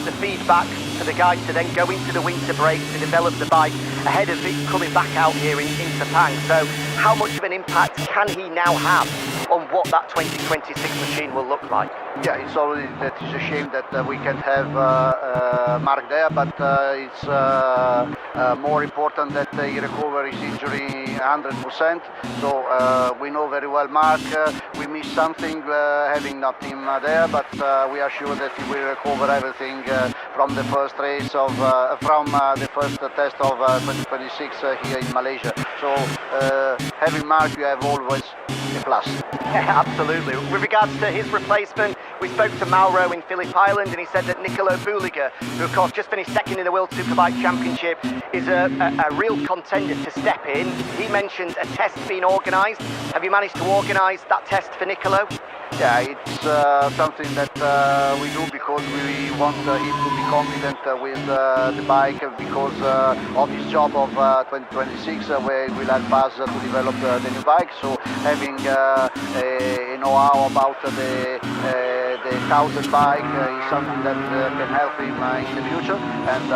the feedback for the guys to then go into the winter break to develop the bike ahead of it coming back out here in Sepang. So how much of an impact can he now have on what that 2026 machine will look like? Yeah, it's already that it's a shame that we can't have Mark there, but it's more important that he recovers his injury 100%. So we know very well Mark. We miss something having not him there, but we are sure that he will recover everything from the first race of the first test of 2026 here in Malaysia. So having Mark, you have always a plus. Yeah, absolutely. With regards to his replacement, we spoke to Mauro in Phillip Island, and he said that Niccolo Buliga, who of course just finished second in the World Superbike Championship, is a real contender to step in. He mentioned a test being organised. Have you managed to organise that test for Niccolo? Yeah, it's something that we do because we want him to be confident with the bike because of his job of 2026 where it will help us to develop the new bike. So having a know-how about the 1000 bike is something that can help him in the future. And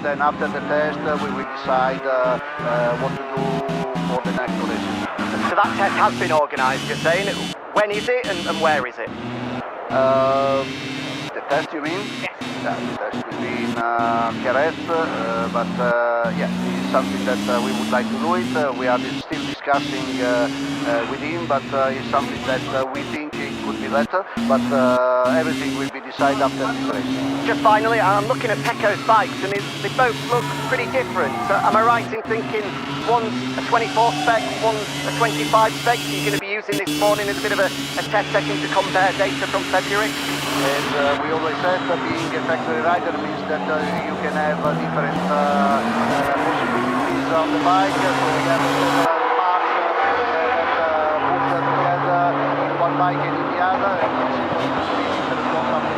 then after the test we will decide what to do for the next race. So that test has been organised, you're saying? When is it and where is it? The test, you mean? Yes. Yeah, the test will be in Jerez, but yeah, it's something that we would like to do it. We are still discussing with him, but it's something that we think it could be better, but everything will be decided after this race. Just finally, I'm looking at Pecco's bikes and they both look pretty different. Am I right in thinking one's a 24 spec, one's a 25 spec? So you're going to be using this morning as a bit of a test session to compare data from February? And we always said that being a factory rider means that you can have different possibilities on the bike. So we have several parts that put together in one bike and in the other, and it's different from something.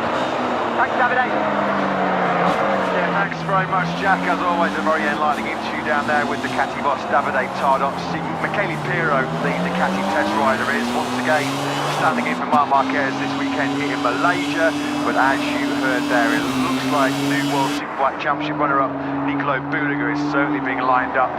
Thanks, Davide. Yeah, thanks very much, Jack. As always, a very enlightening interview down there with the Ducati boss, Davide Tardot. Michele Pirro, the Ducati test rider, is once again standing in for Marc Marquez this weekend here in Malaysia. But as you heard there, it looks like new World Superbike Championship runner-up Niccolo Buliga is certainly being lined up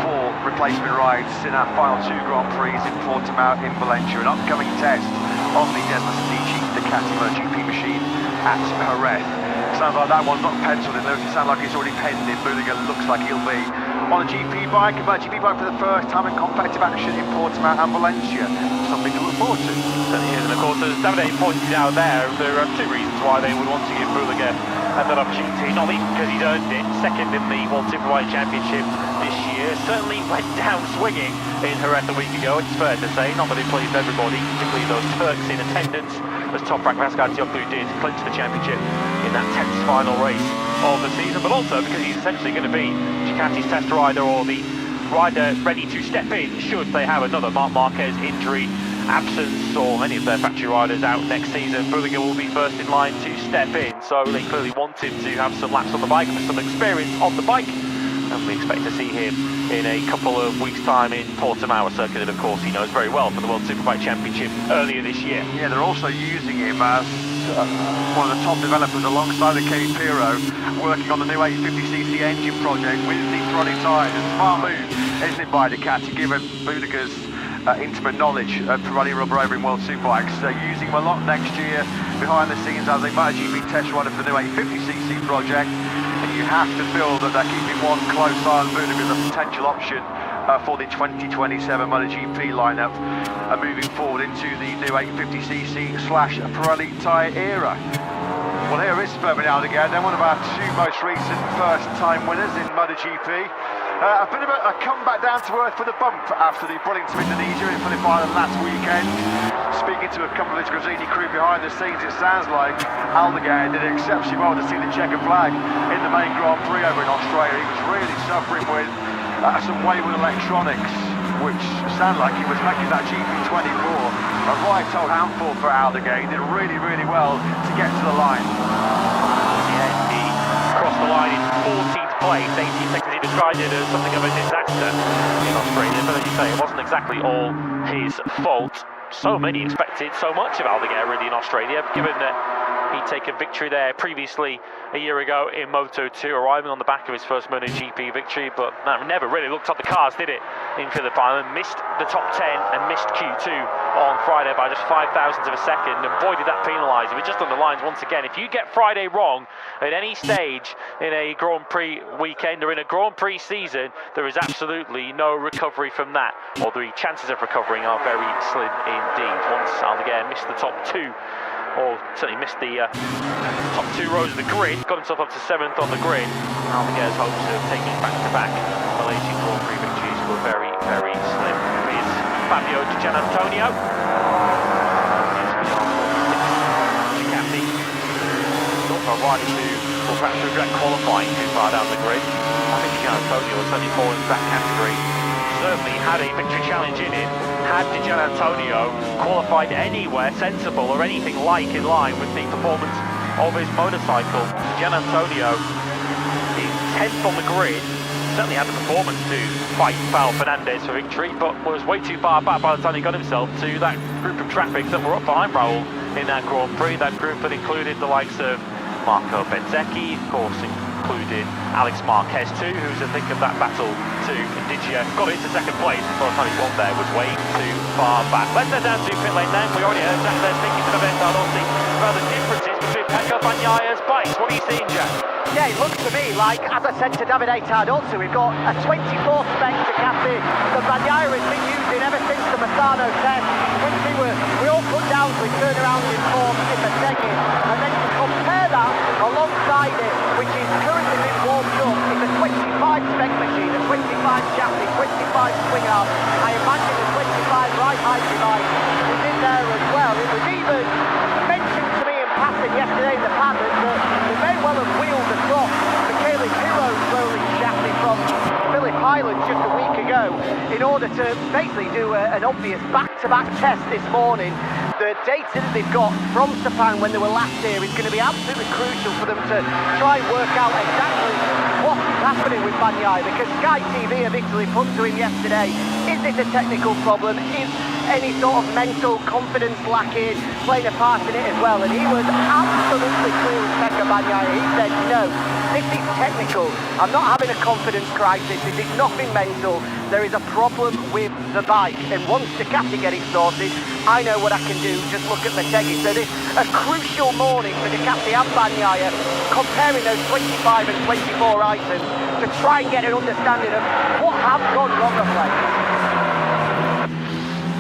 for replacement rides in our final two Grand Prix in Portimao in Valencia, an upcoming test on the Desmond Stigi Ducati MotoGP machine at Jerez. Sounds like that one's not penciled in, though. It sounds like it's already pending. Buliga looks like he'll be on a GP bike, for the first time in competitive action in Portimao and Valencia. Something to look forward to. Certainly is, and of course, as Davide pointed out there are two reasons why they would want to give Buliga that opportunity. Not least because he's earned it, second in the World Superbike Championship this year. Certainly went down swinging in Jerez a week ago, it's fair to say. Not that it pleased everybody, particularly those Turks in attendance, as Toprak Razgatlioglu did clinch the championship in that 10th final race of the season, but also because he's essentially going to be Ducati's test rider, or the rider ready to step in should they have another Marc Marquez injury, absence, or any of their factory riders out next season. Buliga will be first in line to step in, so they clearly want him to have some laps on the bike, with some experience on the bike, and we expect to see him in a couple of weeks' time in Portimao, a circuit that of course he knows very well from the World Superbike Championship earlier this year. Yeah, they're also using him as one of the top developers alongside Michele Pirro, working on the new 850cc engine project with the Prix tyres. A smart move, isn't it, by Ducati, given Buliga's intimate knowledge of Pirelli rubber over in World Superbikes. They're using him a lot next year behind the scenes as a MotoGP test rider for the new 850cc project. And you have to feel that they're keeping one close eye on Buliga as a potential option for the 2027 MotoGP lineup, moving forward into the new 850cc/Pirelli tyre era. Well, here is Fabien Aldeguer, then one of our two most recent first-time winners in MotoGP. A bit of a comeback down to earth for the bump after the brilliance of Indonesia in Phillip Island last weekend. Speaking to a couple of his Gresini crew behind the scenes, it sounds like Aldeguer did exceptionally well to see the checker flag in the main Grand Prix over in Australia. He was really suffering with some wayward electronics, which sounded like he was making that GP24 a right old handful for Aldeguer. He did really, really well to get to the line. Yeah, he crossed the line in 14th place, 18 seconds. He described it as something of a disaster in Australia, but as you say, it wasn't exactly all his fault. So many expected so much of Aldeguer really in Australia, given that He'd taken victory there previously a year ago in Moto2, arriving on the back of his first MotoGP victory, but that never really looked up the cards, did it, in Phillip Island? Missed the top 10 and missed Q2 on Friday by just 5 thousandths of a second, avoided that penaliser. It just underlines once again, if you get Friday wrong at any stage in a Grand Prix weekend or in a Grand Prix season, there is absolutely no recovery from that, or the chances of recovering are very slim indeed. Once Aldeguer missed the top 2, or certainly missed the top 2 rows of the grid, got himself up to 7th on the grid. Aldeguer's hopes of taking back-to-back Malaysian Grand Prix victories were very, very slim. Here's Fabio Di Gianantonio. A rider who will perhaps regret qualifying too far down the grid. I think Di Gianantonio will certainly fall into that category. Certainly had a victory challenge in him. Had Di Gianantonio qualified anywhere sensible or anything like in line with the performance of his motorcycle, Di Gianantonio is 10th on the grid. Certainly had the performance to fight Val Fernandez for victory, but was way too far back by the time he got himself to that group of traffic that were up behind Raul in that Grand Prix. That group that included the likes of Marco Bezzecchi, of course included Alex Marquez too, who's a thick of that battle too. Digia got into second place before the time he got there, was way too far back. Let's head down to pit lane then. We already heard Jack there speaking to the Ventadossi about the differences between Pecco Bagnaya's bikes. What are you seeing, Jack? Yeah, it looks to me like, as I said to David Tardozzi, we've got a 24 spec Ducati that Bagnaia has been using ever since the Misano test, which we all put down to his turnaround in form in the second. And then to compare that alongside it, which is currently being warmed up, is a 25 spec machine, a 25 chassis, 25 swing arm. I imagine the 25 right height device is in there as well. It was even mentioned to me in passing yesterday in the paddock that they may well have wheeled across Michele Piro's rolling chassis from Phillip Island just a week ago in order to basically do an obvious back-to-back test this morning. The data that they've got from Sepang when they were last here is going to be absolutely crucial for them to try and work out exactly what is happening with Bagnaia, because Sky TV have Italy put to him yesterday, is it a technical problem? Is any sort of mental confidence lacking playing a part in it as well? And he was absolutely clear with Pecco Bagnaia. He said, no, this is technical. I'm not having a confidence crisis. This is nothing mental. There is a problem with the bike. And once Ducati get it sorted, I know what I can do. Just look at Motegi. So this is a crucial morning for Ducati and Bagnaia, comparing those 25 and 24 items to try and get an understanding of what has gone wrong at play.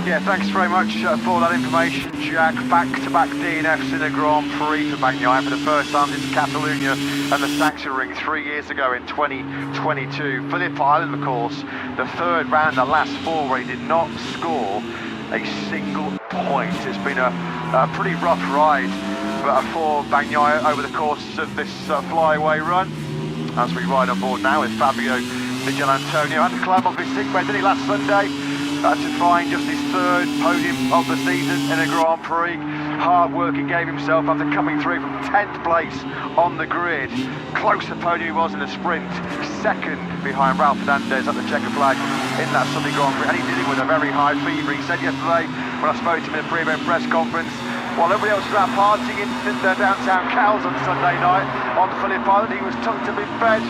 Yeah, thanks very much for that information, Jack. Back-to-back DNFs in a Grand Prix for Bagnaia for the first time since Catalonia and the Sachsenring 3 years ago in 2022. Phillip Island, of course, the third round, the last 4, where he did not score a single point. It's been a pretty rough ride for Bagnaia over the course of this flyaway run. As we ride on board now with Fabio Di Gianantonio, had to climb off his sick bed, didn't he, last Sunday? To find just his third podium of the season in a Grand Prix. Hard work he gave himself after coming through from 10th place on the grid. Close to podium he was in the sprint, second behind Ralph Fernandez at the checker flag in that Sunday Grand Prix, and he did it with a very high fever. He said yesterday when I spoke to him in the pre-event press conference, while everybody else was out partying in their downtown Cowes on Sunday night on Phillip Island, he was tucked to be fed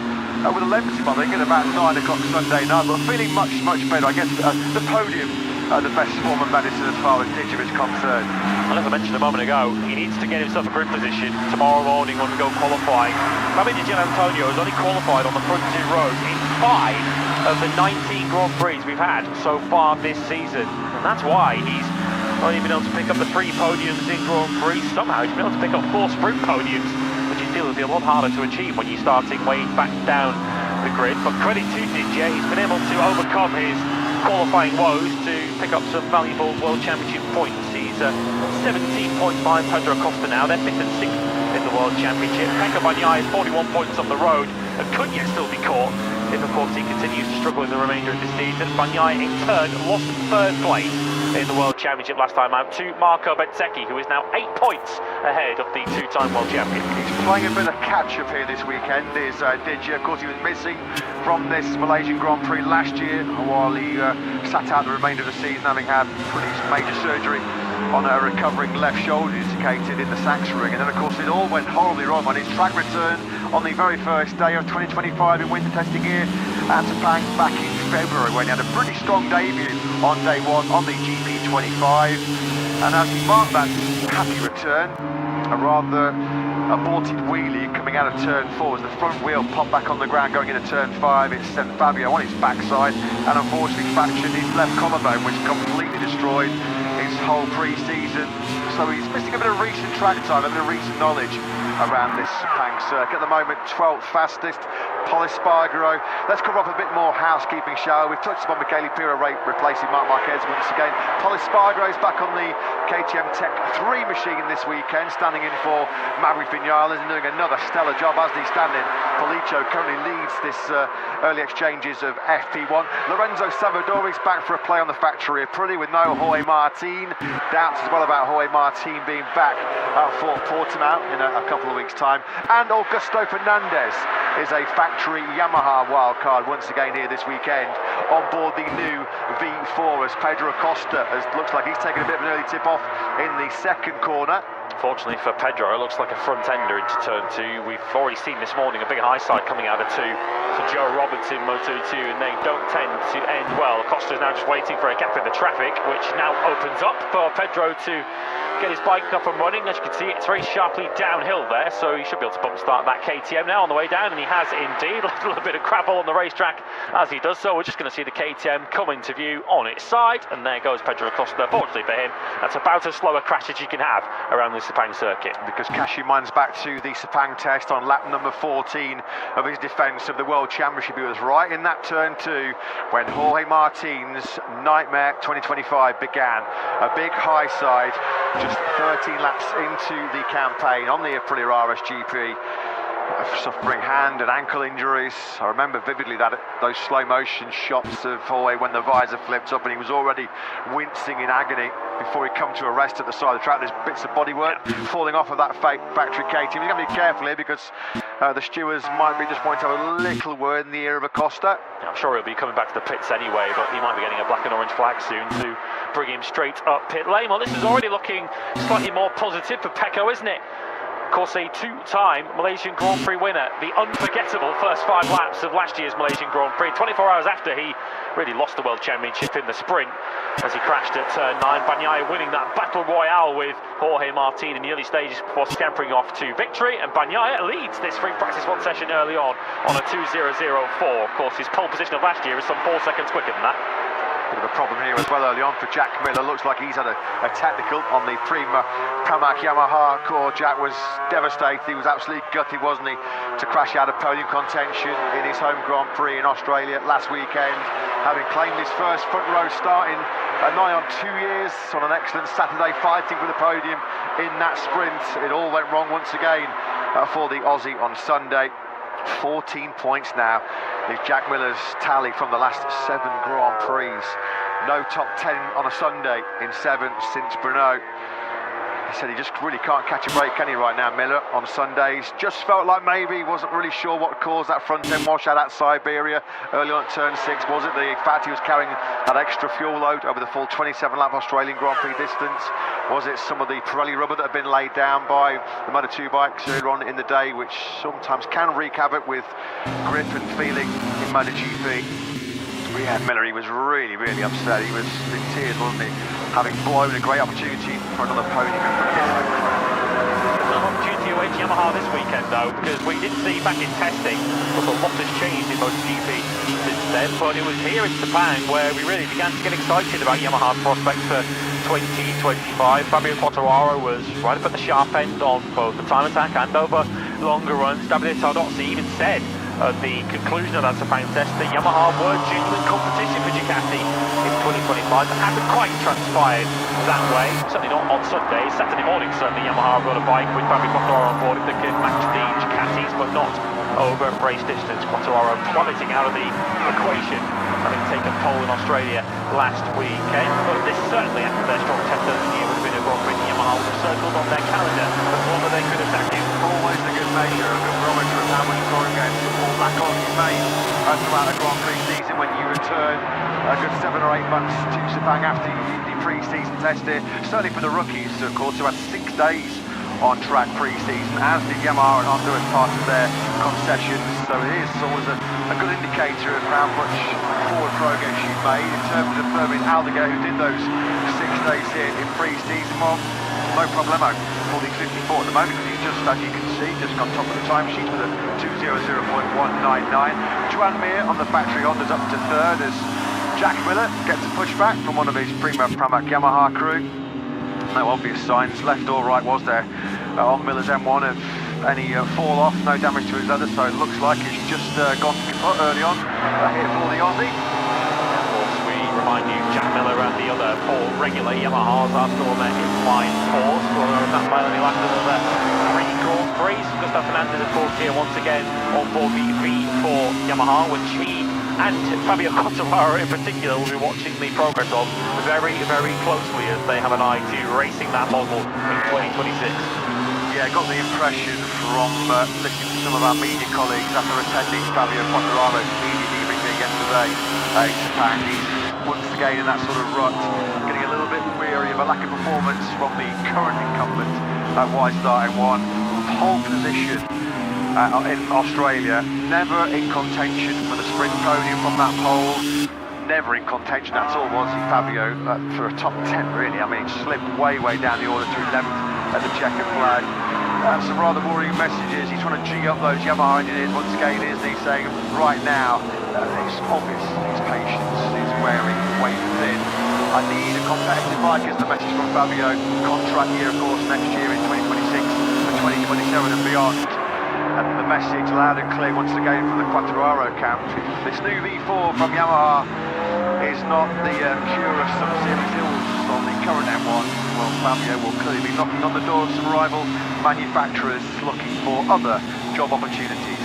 with a lemon smothering at about 9 o'clock Sunday night, but feeling much, much better. I guess the podium, the best form of medicine as far as Digia is concerned. And as I mentioned a moment ago, he needs to get himself a grid position tomorrow morning when we go qualifying. Fabio Di Gianantonio has only qualified on the front 2 rows in 5 of the 19 Grand Prix we've had so far this season. And that's why he's only been able to pick up the 3 podiums in Grand Prix. Somehow he's been able to pick up 4 sprint podiums, which you feel will be a lot harder to achieve when you're starting way back down the grid. But credit to Digia, he's been able to overcome his qualifying woes to pick up some valuable World Championship points. He's 17 points behind Pedro Acosta now. They're 5th and 6th in the World Championship. Pecco Bagnaia is 41 points on the road and could yet still be caught if, of course, he continues to struggle in the remainder of the season. Bagnaia, in turn, lost 3rd place in the World Championship last time out to Marco Bezzecchi, who is now 8 points ahead of the 2-time World Champion. He's playing a bit of catch-up here this weekend, is Digia. Of course, he was missing from this Malaysian Grand Prix last year while he sat out the remainder of the season, having had pretty major surgery on a recovering left shoulder indicated in the Sachs ring, and then of course it all went horribly wrong on his track return on the very first day of 2025 in winter testing here at Sepang back in February, when he had a pretty strong debut on day one on the GP25, and as he marked that happy return, a rather aborted wheelie coming out of turn 4 as the front wheel popped back on the ground going into turn 5. It sent Fabio on his backside and unfortunately fractured his left collarbone, which completely destroyed his whole pre-season. So he's missing a bit of recent track time, a bit of recent knowledge around this Sepang circuit. At the moment, 12th fastest, Pol Espargaro. Let's cover off a bit more housekeeping, shall we? We've touched upon Michele Piro replacing Marc Marquez once again. Pol Espargaro is back on the KTM Tech 3 machine this weekend, standing in for Maverick Vinales and doing another stellar job as he's standing. Policho currently leads this early exchanges of FP1. Lorenzo Savadori's back for a play on the factory Aprilia with no Jorge Martin. Doubts as well about Jorge Martin being back at Fort Portimao in a couple of weeks' time. And Augusto Fernandez is a factory Yamaha wildcard once again here this weekend on board the new V4 as Pedro Acosta looks like he's taken a bit of an early tip off in the second corner. Fortunately for Pedro, it looks like a front ender into turn 2. We've already seen this morning a big high side coming out of 2 for Joe Roberts in Moto2, and they don't tend to end well. Acosta's now just waiting for a gap in the traffic, which now opens up for Pedro to get his bike up and running. As you can see, it's very sharply downhill there, so he should be able to bump start that KTM now on the way down, and he has indeed. Left a little bit of gravel on the racetrack as he does so. We're just going to see the KTM come into view on its side, and there goes Pedro Acosta. Fortunately for him, that's about as slow a crash as you can have around the Sepang circuit. Because Kashiman's back to the Sepang test on lap number 14 of his defence of the World Championship. He was right in that turn 2 when Jorge Martin's Nightmare 2025 began. A big high side, just 13 laps into the campaign on the Aprilia RSGP. Suffering hand and ankle injuries. I remember vividly those slow motion shots of Jorge when the visor flipped up and he was already wincing in agony before he come to a rest at the side of the track. There's bits of bodywork falling off of that fake factory KTM. You've got to be careful here because the stewards might be just wanting to have a little word in the ear of Acosta. I'm sure he'll be coming back to the pits anyway, but he might be getting a black and orange flag soon to bring him straight up pit lane. Well, this is already looking slightly more positive for Pecco, isn't it? Of course, a two-time Malaysian Grand Prix winner, the unforgettable first 5 laps of last year's Malaysian Grand Prix, 24 hours after he really lost the World Championship in the sprint as he crashed at turn 9. Bagnaia winning that battle royale with Jorge Martin in the early stages before scampering off to victory, and Bagnaia leads this free practice 1 session early on a 2:00.04. Of course, his pole position of last year is some 4 seconds quicker than that. Bit of a problem here as well early on for Jack Miller. Looks like he's had a technical on the Pramac Yamaha core. Jack was devastated. He was absolutely gutted, wasn't he, to crash out of podium contention in his home Grand Prix in Australia last weekend, having claimed his first front row start in nigh on 2 years on an excellent Saturday, fighting for the podium in that sprint. It all went wrong once again for the Aussie on Sunday. 14 points now is Jack Miller's tally from the last 7 Grand Prix. No top 10 on a Sunday in 7 since Brno. He said he just really can't catch a break, can he, right now, Miller, on Sundays. Just felt like maybe he wasn't really sure what caused that front end washout at Siberia early on at turn 6. Was it the fact he was carrying that extra fuel load over the full 27-lap Australian Grand Prix distance? Was it some of the Pirelli rubber that had been laid down by the Moto2 bikes earlier on in the day, which sometimes can wreak havoc with grip and feeling in MotoGP? Yeah, Miller, he was really, really upset. He was in tears, wasn't he? Having blown a great opportunity for another podium in front of him. An opportunity away to Yamaha this weekend, though, because we did see back in testing, but a lot has changed in MotoGP since then. But it was here in Sepang where we really began to get excited about Yamaha's prospects for 2025. Fabio Quartararo was right up at the sharp end on both the time attack and over longer runs. Davide Tardozzi even said at the conclusion of that Sepang test that Yamaha were genuine competition for Ducati in 2025. That hasn't quite transpired that way, certainly not on Sunday. Saturday morning, certainly Yamaha got a bike with Fabio Quartararo on board that could match the Ducatis, but not over race distance. Quartararo plummeting out of the equation, having taken pole in Australia last weekend. But this certainly, after their strong test of the year, would have been a Grand Prix Yamaha was circled on their calendar as one that they could attack in. Always a good measure, a good barometer of how much progress or lack of you made throughout a Grand Prix season when you return a good 7 or 8 months to Sepang after the pre-season test here. Certainly for the rookies, of course, who had 6 days on track pre-season, as did Yamaha and Honda as part of their concessions. So it is always a good indicator of how much forward progress you've made in terms of Fermin Aldiger, who did those 6 days here in pre-season. Well, no problemo for the 54 at the moment, because he's just, as you can see, just on top of the timesheet with a 2:00.199. Juan Mir on the factory Honda's up to third as Jack Miller gets a pushback from one of his Prima Pramac Yamaha crew. No obvious signs, left or right, was there, on Miller's M1 of any fall off, no damage to his leather, so it looks like he's just gone kaput early on here for the Aussie. Of course, we remind you, Jack Miller and the other 4 regular Yamahas are still on their in-line course, for that might only last another 3 Grand Prix. Gustav Fernandez, of course, here once again on board the V4 Yamaha, which he and Fabio Quartararo in particular will be watching the progress of very, very closely, as they have an eye to racing that model in 2026. Yeah, got the impression from listening to some of our media colleagues after attending Fabio Quartararo's media debriefing yesterday in Sepang. He's once again in that sort of rut, getting a little bit weary of a lack of performance from the current incumbent at White Star M1. Pole position in Australia, never in contention for the sprint podium from that pole, never in contention at all, was he, Fabio, for a top 10 really. I mean, slipped way down the order to 11th at the checkered flag. Some rather worrying messages. He's trying to G up those Yamaha engineers once again, isn't he? Saying right now, it's obvious his patience is wearing way thin. I need a competitive bike, is the message from Fabio. Contract year, of course, next year in 2026 and 2027 and beyond. And the message loud and clear once again from the Quartararo camp. This new V4 from Yamaha is not the cure of some serious ills on the current M1. Well, Fabio will clearly be knocking on the doors of some rival manufacturers looking for other job opportunities.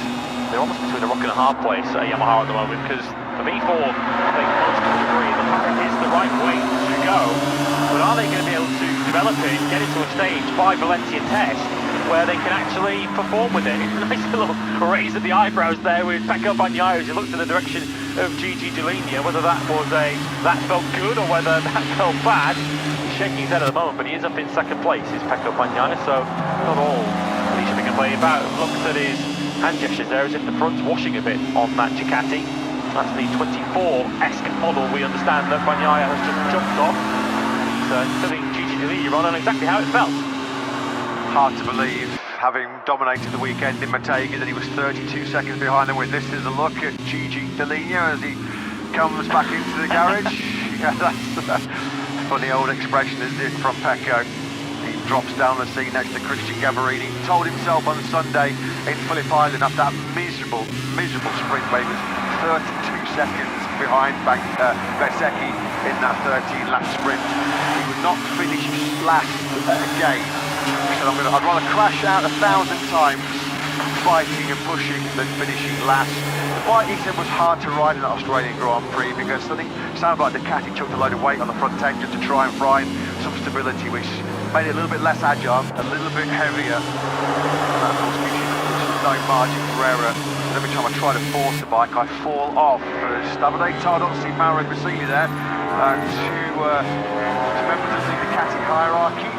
They're almost between a rock and a hard place at Yamaha at the moment, because the V4, I think most to a degree, the fact is the right way to go. But are they going to be able to develop it, get it to a stage by Valencia test, where they can actually perform with it? Nice little raise of the eyebrows there with Pecco Bagnaia as he looked in the direction of Gigi Dall'Igna. Whether that was that felt good or whether that felt bad, he's shaking his head at the moment, but he is up in second place, is Pecco Bagnaia, so not all he should be complaining about. Looks at his hand gestures there as if the front's washing a bit on that Ducati. That's the 24-esque model we understand that Bagnaia has just jumped off. He's telling Gigi Dall'Igna on exactly how it felt. Hard to believe, having dominated the weekend in Montega, that he was 32 seconds behind them. With this is a look at Gigi Dall'Igna as he comes back into the garage. Yeah, that's a funny old expression, isn't it, from Pecco. He drops down the seat next to Christian Gabarini. Told himself on Sunday in Phillip Island after that miserable sprint where he was 32 seconds behind Bezzecchi in that 13-lap sprint. He would not finish last again. He said, I'd rather crash out 1,000 times fighting and pushing than finishing last. The bike, he said, was hard to ride in the Australian Grand Prix because I think it sounded like Ducati chucked a load of weight on the front end just to try and find some stability, which made it a little bit less agile, a little bit heavier. And that, of course, gives you no margin for error. And every time I try to force the bike, I fall off. Davide Tardozzi, Mauro Bassini there, two members of the Ducati hierarchy.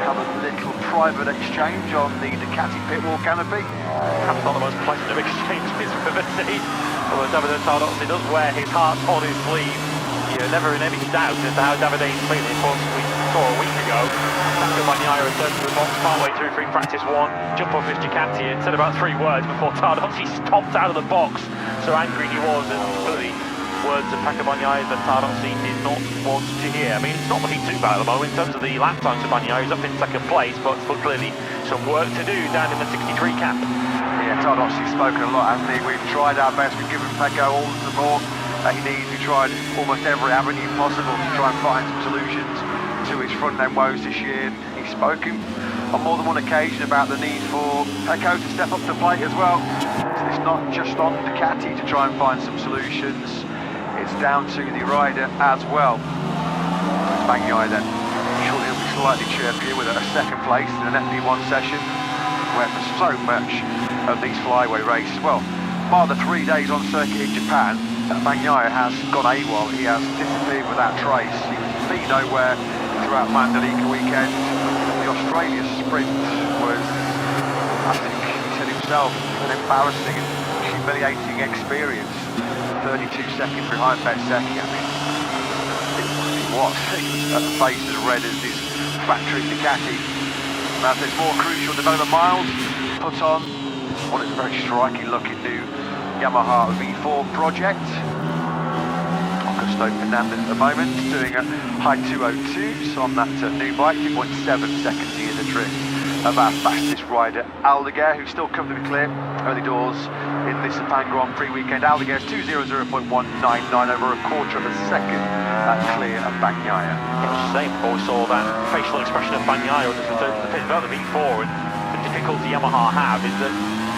Have a little private exchange on the Ducati pit wall canopy. Perhaps not the most pleasant of exchanges we've ever seen. Although Davide Tardozzi does wear his heart on his sleeve. You're never in any doubt as to how Davide's feeling. Of course, we saw a week ago Pecco Bagnaia returned to the box partway through Free Practice 1, jump off his Ducati and said about 3 words before Tardozzi stomped out of the box. So angry he was, and clearly words of Pecco Bagnaia that Tardozzi did not want to hear. I mean, it's not looking too bad at the moment in terms of the lap times of Bagnaia. He's up in second place, but still clearly some work to do down in the 63 camp. Yeah, Tardozzi's spoken a lot, hasn't he? We've tried our best, we've given Pecco all the support that he needs. We've tried almost every avenue possible to try and find some solutions to his front end woes this year. He's spoken on more than one occasion about the need for Pecco to step up to the plate as well. So it's not just on Ducati to try and find some solutions, it's down to the rider as well. Bagnaia then, surely he'll be slightly chirpier with a second place in an FP1 session, where for so much of these flyway races, well, bar the 3 days on circuit in Japan, Bagnaia has gone AWOL. He has disappeared without trace. He was seen nowhere throughout Mandalika weekend. The Australia sprint was, I think he said himself, an embarrassing and humiliating experience. 32 seconds behind Bezzecchi. I mean, he was at the face as red as his factory Ducati. Now there's more crucial development miles put on what is a very striking looking new Yamaha V4 project. Augusto Fernandez at the moment doing a high 202s on that new bike, 2.7 seconds he is adrift of our fastest rider Aldeguer, who's still coming to be clear early doors in this Sepang Grand Prix weekend. Aldeguer's 2:00.199 over a quarter of a second clear of Bagnaia. It was the same before we saw that facial expression of Bagnaia on the pit about the V4, and the difficulty Yamaha have is that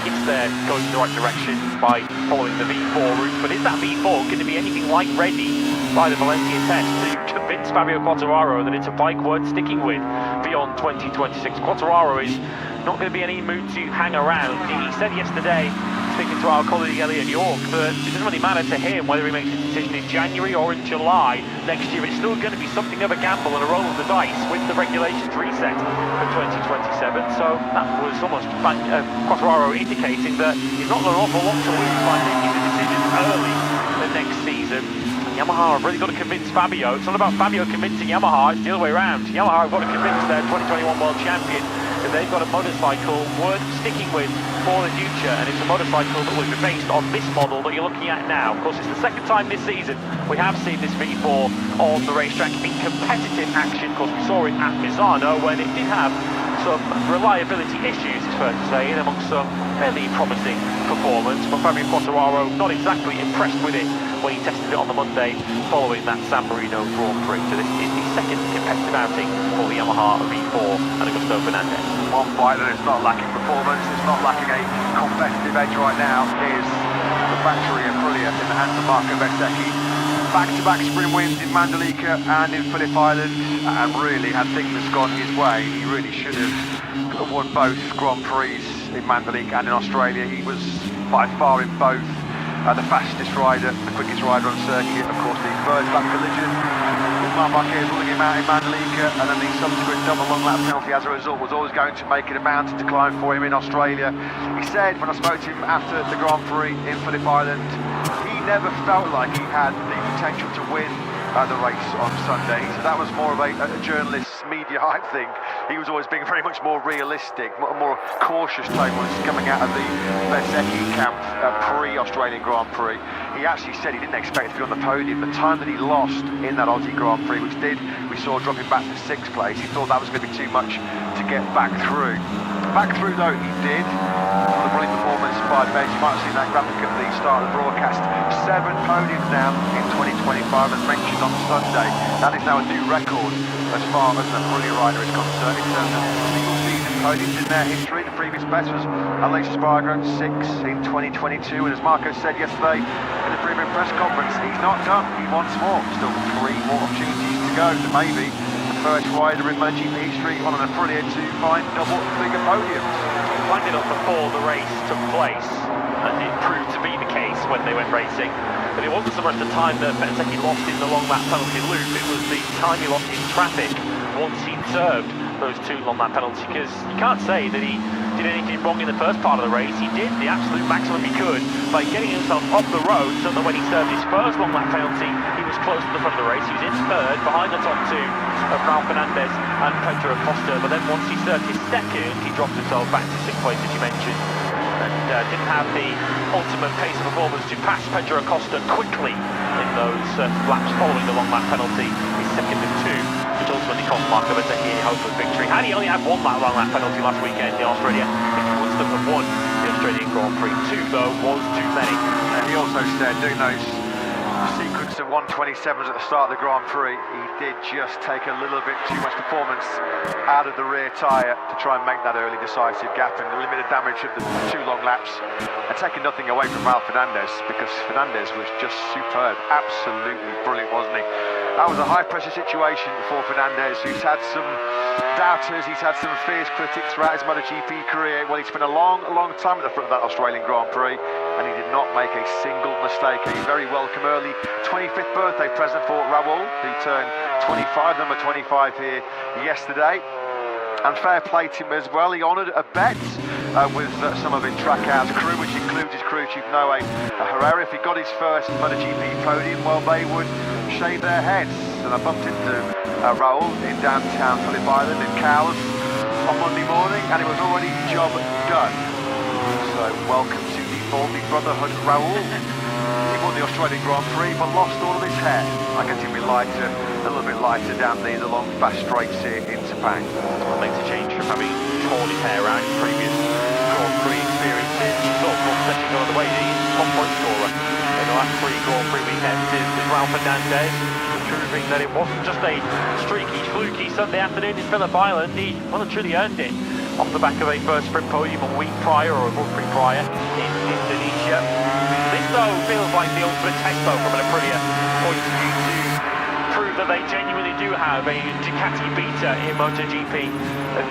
if they're going in the right direction by following the V4 route, but is that V4 going to be anything like ready by the Valencia test to convince Fabio Quartararo that it's a bike worth sticking with beyond 2026? Quartararo is not going to be any mood to hang around. He said yesterday, speaking to our colleague Elliot York, that it doesn't really matter to him whether he makes a decision in January or in July next year. It's still going to be something of a gamble and a roll of the dice with the regulations reset for 2027. So that was almost Quartararo indicating that he's not got an awful lot to lose by making the decision early the next season. Yamaha have really got to convince Fabio. It's not about Fabio convincing Yamaha, it's the other way around. Yamaha have got to convince their 2021 world champion that they've got a motorcycle worth sticking with for the future, and it's a motorcycle that will be based on this model that you're looking at now. Of course, it's the second time this season we have seen this V4 on the racetrack in competitive action. Of course, we saw it at Misano when it did have some reliability issues, it's fair to say, in amongst some fairly promising performance. But Fabio Quartararo not exactly impressed with it when he tested it on the Monday following that San Marino Grand Prix. So this is the second competitive outing for the Yamaha V4 and Augusto Fernandez. One bike that is not lacking performance, it's not lacking a competitive edge right now, is the factory Aprilia in the hands of Marco Bezzecchi. Back-to-back sprint wins in Mandalika and in Phillip Island, and really, had things gone his way, he really should have won both Grand Prix in Mandalika and in Australia. He was by far in both the fastest rider, the quickest rider on circuit. Of course, the first lap collision with Marc Marquez ruling him out in Mandalika, and then the subsequent double long lap penalty as a result was always going to make it a mountain to climb for him in Australia. He said, when I spoke to him after the Grand Prix in Phillip Island, he never felt like he had the potential to win the race on Sunday. So that was more of a journalist's media hype thing. He was always being very much more realistic, more cautious tone was coming out of the Bezzecchi camp pre-Australian Grand Prix. He actually said he didn't expect to be on the podium. The time that he lost in that Aussie Grand Prix, which we saw dropping back to 6th place, he thought that was going to be too much to get back through. Back through though he did. The brilliant performance by Bez. You might have seen that graphic at the start of the broadcast. 7 podiums now in 2025, as mentioned on Sunday. That is now a new record as far as the Aprilia rider is concerned in terms of single season podiums in their history. The previous best was Aleix Espargaro, 6 in 2022, and as Marco said yesterday in the pre-event press conference, he's not done. He wants more. Still 3 more opportunities to go to maybe the first rider in MotoGP history on an Aprilia to find double-figure podiums. He planned it up before the race took place, and it proved to be the case when they went racing. But it wasn't so much the time that Bezzecchi lost in the long lap penalty loop, it was the time he lost in traffic once he'd served those 2 long lap penalties, because you can't say that he did anything wrong in the first part of the race. He did the absolute maximum he could by getting himself off the road, so that when he served his first long lap penalty, he was close to the front of the race. He was in 3rd, behind the top 2 of Raul Fernandez and Pedro Acosta, but then once he served his 2nd, he dropped himself back to 6th place, as you mentioned, and didn't have the ultimate pace of performance to pass Pedro Acosta quickly in those laps following the long lap penalty. He's 2nd and 2, which ultimately cost Marco Bezzecchi any hope of victory. Had he only had 1 long lap penalty last weekend in Australia, he would still have won the Australian Grand Prix. 2 though was too many. And he also said, doing those sequence of 127s at the start of the Grand Prix, he did just take a little bit too much performance out of the rear tyre to try and make that early decisive gap and limit the damage of the 2 long laps, and taking nothing away from Raul Fernandez, because Fernandez was just superb, absolutely brilliant, wasn't he? That was a high pressure situation for Fernandez, who's had some doubters, he's had some fierce critics throughout his MotoGP career. Well, he spent a long time at the front of that Australian Grand Prix, and he did not make a single mistake. A very welcome early 25th birthday present for Raul, who turned 25, number 25 here yesterday. And fair play to him as well. He honoured a bet with some of his Trackhouse crew, which includes his crew chief Noe Herrera. If he got his first MotoGP podium, well, they would shave their heads. And I bumped into Raul in downtown Phillip Island in Cowes on Monday morning, and it was already job done. So welcome to the Baldy Brotherhood, Raul. He won the Australian Grand Prix, but lost all of his hair. I guess he'll be lighter, a little bit lighter down the long fast straights here in Sepang. Well, makes a change from having torn his hair out in previous Grand Prix experiences. Sort of setting on the way, the 1-point scorer in the last 3 Grand Prix weekends is Raul Fernandez, proving that it wasn't just a streaky, fluky Sunday afternoon in Phillip Island. He well and truly earned it off the back of a first sprint podium a week prior, or a month prior, in Indonesia. This, though, feels like the ultimate test, though, from an Aprilia point of view, to prove that they genuinely do have a Ducati beater in MotoGP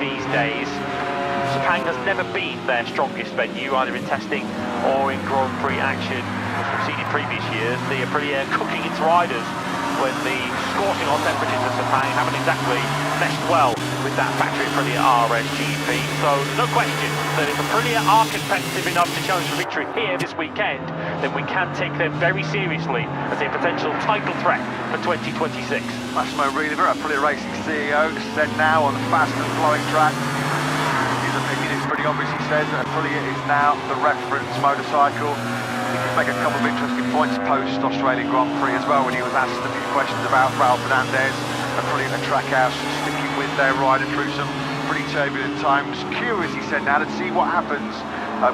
these days. Sepang has never been their strongest venue, either in testing or in Grand Prix action. As we've seen in previous years, the Aprilia cooking its riders when the scorching hot temperatures of Sepang haven't exactly meshed well with that factory Aprilia RSGP. So no question that if Aprilia are competitive enough to challenge for victory here this weekend, then we can take them very seriously as a potential title threat for 2026. Massimo Riva, Aprilia Racing CEO, said now on the fast and flowing track, his opinion is pretty obvious. He says that Aprilia is now the reference motorcycle. He did make a couple of interesting points post-Australian Grand Prix as well, when he was asked a few questions about Raul Fernandez. Aprilia and Trackhouse sticking with their rider through some pretty turbulent times. Curious, he said, now to see what happens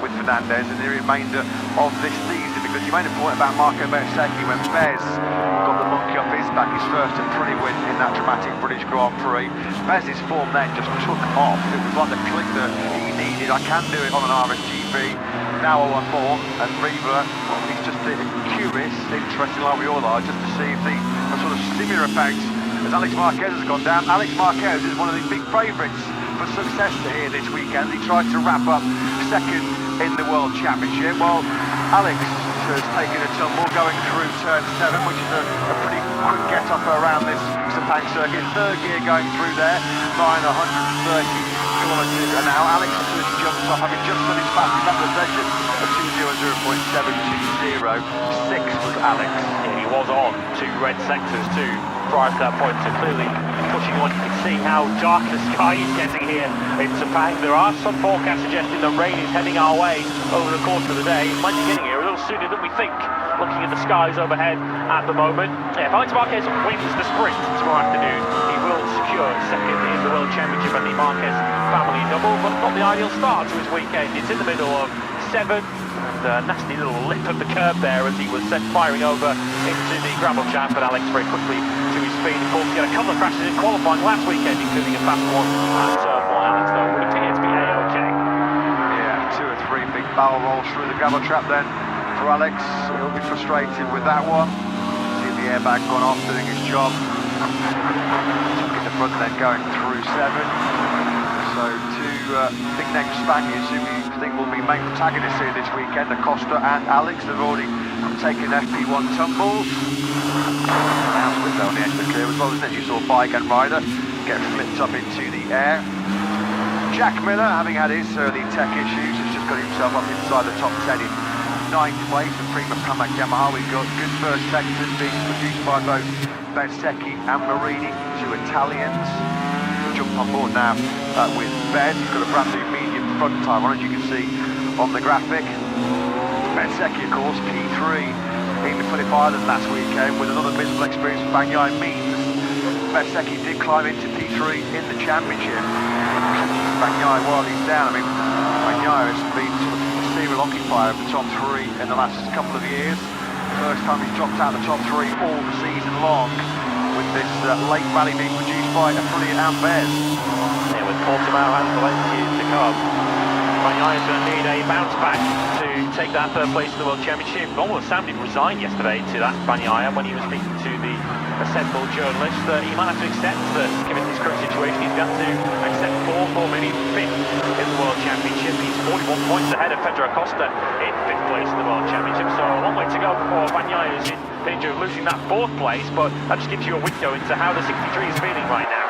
with Fernandez in the remainder of this season, because he made a point about Marco Bezzecchi when Bez got the monkey off his back, his first Aprilia win in that dramatic British Grand Prix. Bez's form then just took off. It was like the click that he needed. I can do it on an RSGP. Now I want more, and Riva, well, he's just curious, interested like we all are, just to see if the sort of similar effect as Alex Marquez has gone down. Alex Marquez is one of the big favourites for success here this weekend. He tried to wrap up second in the World Championship. Well, Alex has taken a tumble going through turn 7, which is a pretty quick get-up around this Sepang circuit. Third gear going through there, flying 130 kilometres an hour. Alex has jumped off, having just done his fastest lap of the session of 2:00.720. 6th was Alex. Yeah, he was on 2 red sectors too prior to that point, so clearly pushing on. You can see how dark the sky is getting here in Sepang. There are some forecasts suggesting that rain is heading our way over the course of the day. It might be getting here a little sooner than we think, looking at the skies overhead at the moment. If Alex Marquez wins the sprint tomorrow afternoon, he will secure second in the World Championship and the Marquez family double, but not the ideal start to his weekend. It's in the middle of 7, and a nasty little lip of the curb there as he was set firing over into the gravel trap, but Alex very quickly to his feet. Of course, he had a couple of crashes in qualifying last weekend, including a fast one at Alex, though, would appear to be A-OK. Yeah, 2 or 3 big barrel rolls through the gravel trap then for Alex. He'll be frustrated with that one. See the airbag gone off, doing his job. Took in the front then going through 7. So 2 big name Spaniards who we think will be main protagonists here this weekend, Acosta and Alex. They've already taken FP1 tumbles. Now split on the edge of the clear as well, as you saw bike and rider get flipped up into the air. Jack Miller, having had his early tech issues, has just got himself up inside the top 10 in 9th place for Prima Pramac Yamaha. We've got good first sectors being produced by both Bezzecchi and Marini, 2 Italians. Jump on board now with Bez. He's got a brand new medium front tyre on, as you can see on the graphic. Bezzecchi, of course, P3 in the Phillip Island last weekend with another miserable experience for Banyai means. Bezzecchi did climb into P3 in the championship. Banyai, while he's down, I mean, Banyai has been sort of a serial occupier of the top 3 in the last couple of years. First time he's dropped out of the top 3 all season long, with this late rally being produced by Aprilia and Bez. Yeah, with Portimao and Valencia to come. Bagnaia is going to need a bounce back to take that third place in the World Championship. Almost sounded resigned yesterday to that Bagnaia when he was speaking to the Sepang journalist. He might have to accept that, given his current situation, he's got to accept 4th or maybe 5th in the World Championship. He's 41 points ahead of Pedro Acosta in 5th place in the World Championship, so a long way to go before Bagnaia is in danger of losing that 4th place, but that just gives you a window into how the 63 is feeling right now.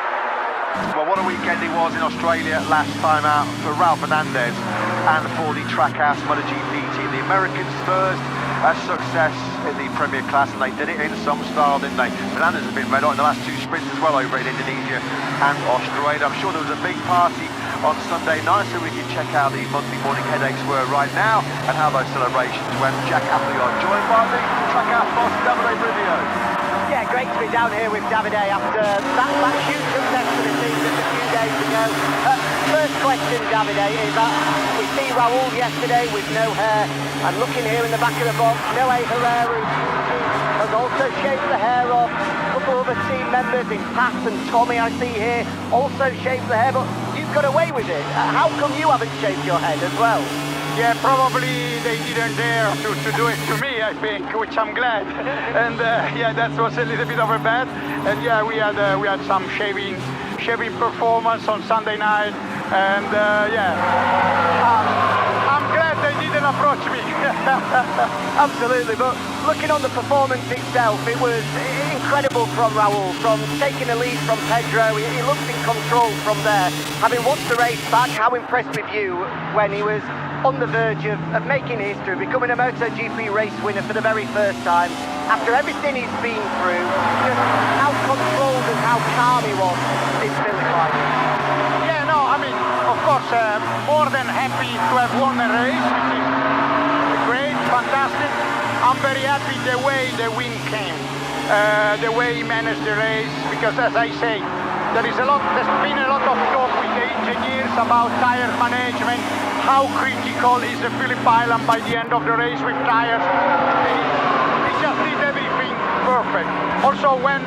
Well, what a weekend it was in Australia last time out for Raul Fernandez and for the Trackhouse MotoGP team. The Americans' first success in the Premier Class, and they did it in some style, didn't they? Fernandez has been red hot in the last 2 sprints as well over in Indonesia and Australia. I'm sure there was a big party on Sunday night, so we can check how the Monday morning headaches were right now and how those celebrations went. Jack Appleyard joined by the Trackhouse boss, Davide Brivio. Yeah, great to be down here with Davide after that huge success for the team just a few days ago. First question, Davide, is that we see Raul yesterday with no hair, and looking here in the back of the box, Noé Herrera, who has also shaved the hair off. A couple of other team members in Pat and Tommy I see here also shaved the hair, but you've got away with it. How come you haven't shaved your head as well? Yeah, probably they didn't dare to do it to me, I think, which I'm glad. And yeah, that was a little bit of a bad. And yeah, we had some shaving performance on Sunday night, and yeah, I'm glad they didn't approach me. Absolutely, but looking on the performance itself, it was incredible from Raul, from taking the lead from Pedro. He looked in control from there. Having watched the race back, how impressed with you when he was on the verge of making history, becoming a MotoGP race winner for the very first time. After everything he's been through, just how controlled and how calm he was in Philippines. Yeah, no, I mean, of course, more than happy to have won the race, which is great, fantastic. I'm very happy the way the win came, the way he managed the race, because as I say, there's been a lot of talk with the engineers about tire management, how critical is the Phillip Island by the end of the race with tires. He just did everything perfect. Also when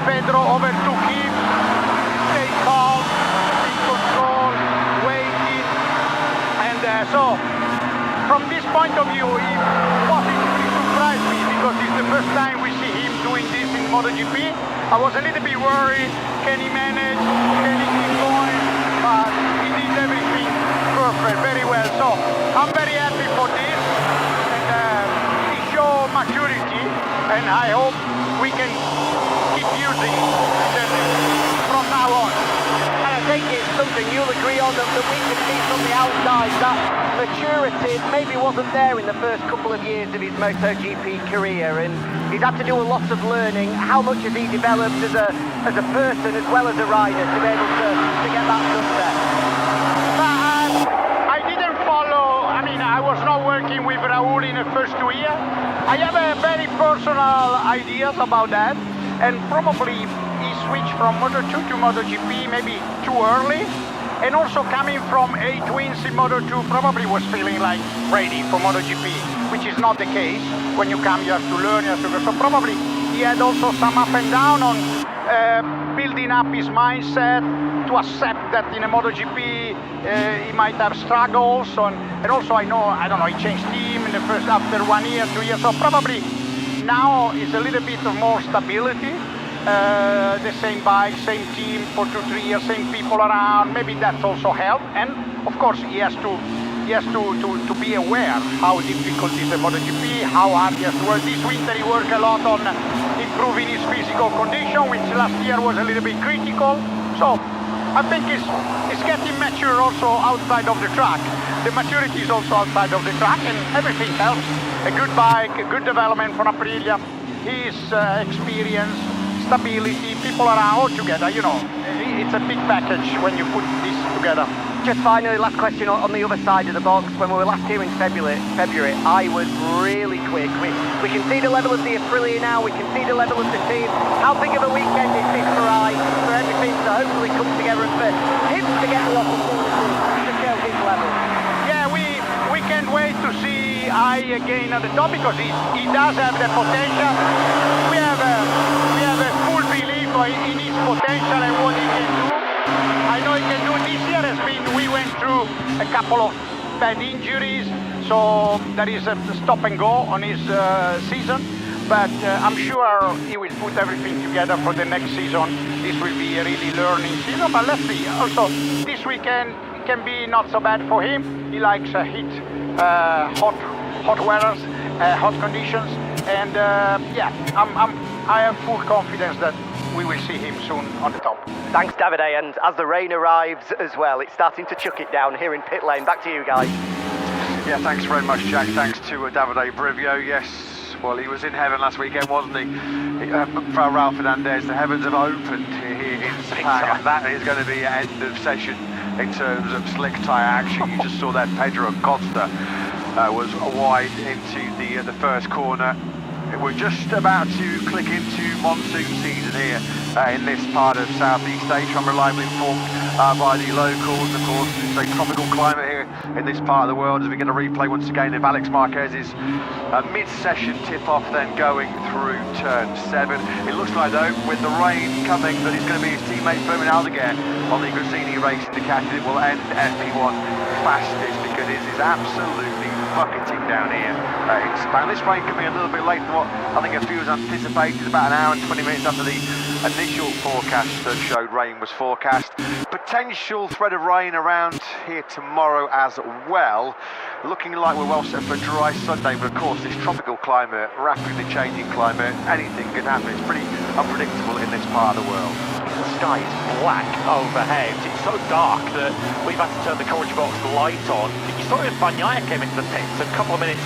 Pedro overtook him, stayed calm, in control, waiting, and so from this point of view, he positively surprised me, because it's the first time we see him doing this in MotoGP. I was a little bit worried, can he manage, can he keep going, but he did everything perfect, very well. So I'm very happy for this, and he showed maturity, and I hope we can keep using them from now on. And I think it's something you'll agree on that we can see from the outside, that maturity maybe wasn't there in the first couple of years of his MotoGP career, and he's had to do a lot of learning. How much has he developed as a person as well as a rider to be able to get that success? I didn't follow, I mean, I was not working with Raul in the first 2 years. I have a very personal ideas about that, and probably he switched from Moto2 to MotoGP maybe too early. And also coming from 8 wins in Moto2, probably was feeling like ready for MotoGP, which is not the case. When you come, you have to learn, you have to go. So probably he had also some up and down on building up his mindset to accept that in a MotoGP he might have struggles. And also I don't know, he changed team in the first, after 1 year, 2 years. So probably now is a little bit of more stability. The same bike, same team for 2-3 years, same people around. Maybe that's also helped. And of course he has to be aware how difficult is the MotoGP, how hard he has to work. This winter he worked a lot on improving his physical condition, which last year was a little bit critical. So I think it's getting mature also outside of the track. The maturity is also outside of the track, and everything helps. A good bike, a good development from Aprilia, his experience, stability, people around, all together, you know, it's a big package when you put this together. Just finally, last question on the other side of the box. When we were last here in February, I was really quick. We can see the level of the Aprilia now, we can see the level of the team. How big of a weekend is this for everything to hopefully come together and for him to get a lot of forward to show his level? Yeah, we can't wait to see I again at the top because he does have the potential. We have a full belief in his potential and what he can do. I know he can do. This year we went through a couple of bad injuries, so there is a stop and go on his season. But I'm sure he will put everything together for the next season. This will be a really learning season, but let's see. Also, this weekend can be not so bad for him. He likes heat, hot weathers, hot conditions, and yeah, I have full confidence that we will see him soon on the top. Thanks, Davide, and as the rain arrives as well, it's starting to chuck it down here in pit lane. Back to you guys. Yeah, thanks very much, Jack. Thanks to Davide Brivio. Yes, well, he was in heaven last weekend, wasn't he? For Raul Fernandez, the heavens have opened here in Sepang, and that is going to be an end of session in terms of slick tyre action. You just saw that Pedro Acosta was wide into the first corner. We're just about to click into monsoon season here in this part of Southeast Asia. I'm reliably informed by the locals. Of course, it's a tropical climate here in this part of the world as we get a replay once again of Alex Marquez's mid-session tip-off then going through turn 7. It looks like, though, with the rain coming, that it's going to be his teammate Fermin Aldeguer on the Gresini Racing Ducati that will end FP1 fastest, because it is absolutely bucketing down here in Sepang. This rain could be a little bit later than what I think a few was anticipated. About an hour and 20 minutes after the initial forecast that showed rain was forecast. Potential threat of rain around here tomorrow as well. Looking like we're well set for a dry Sunday, but of course this tropical climate, rapidly changing climate, anything can happen. It's pretty unpredictable in this part of the world. The sky is black overhead. It's so dark that we've had to turn the courage box light on. You saw it, Bagnaia came into the pits a couple of minutes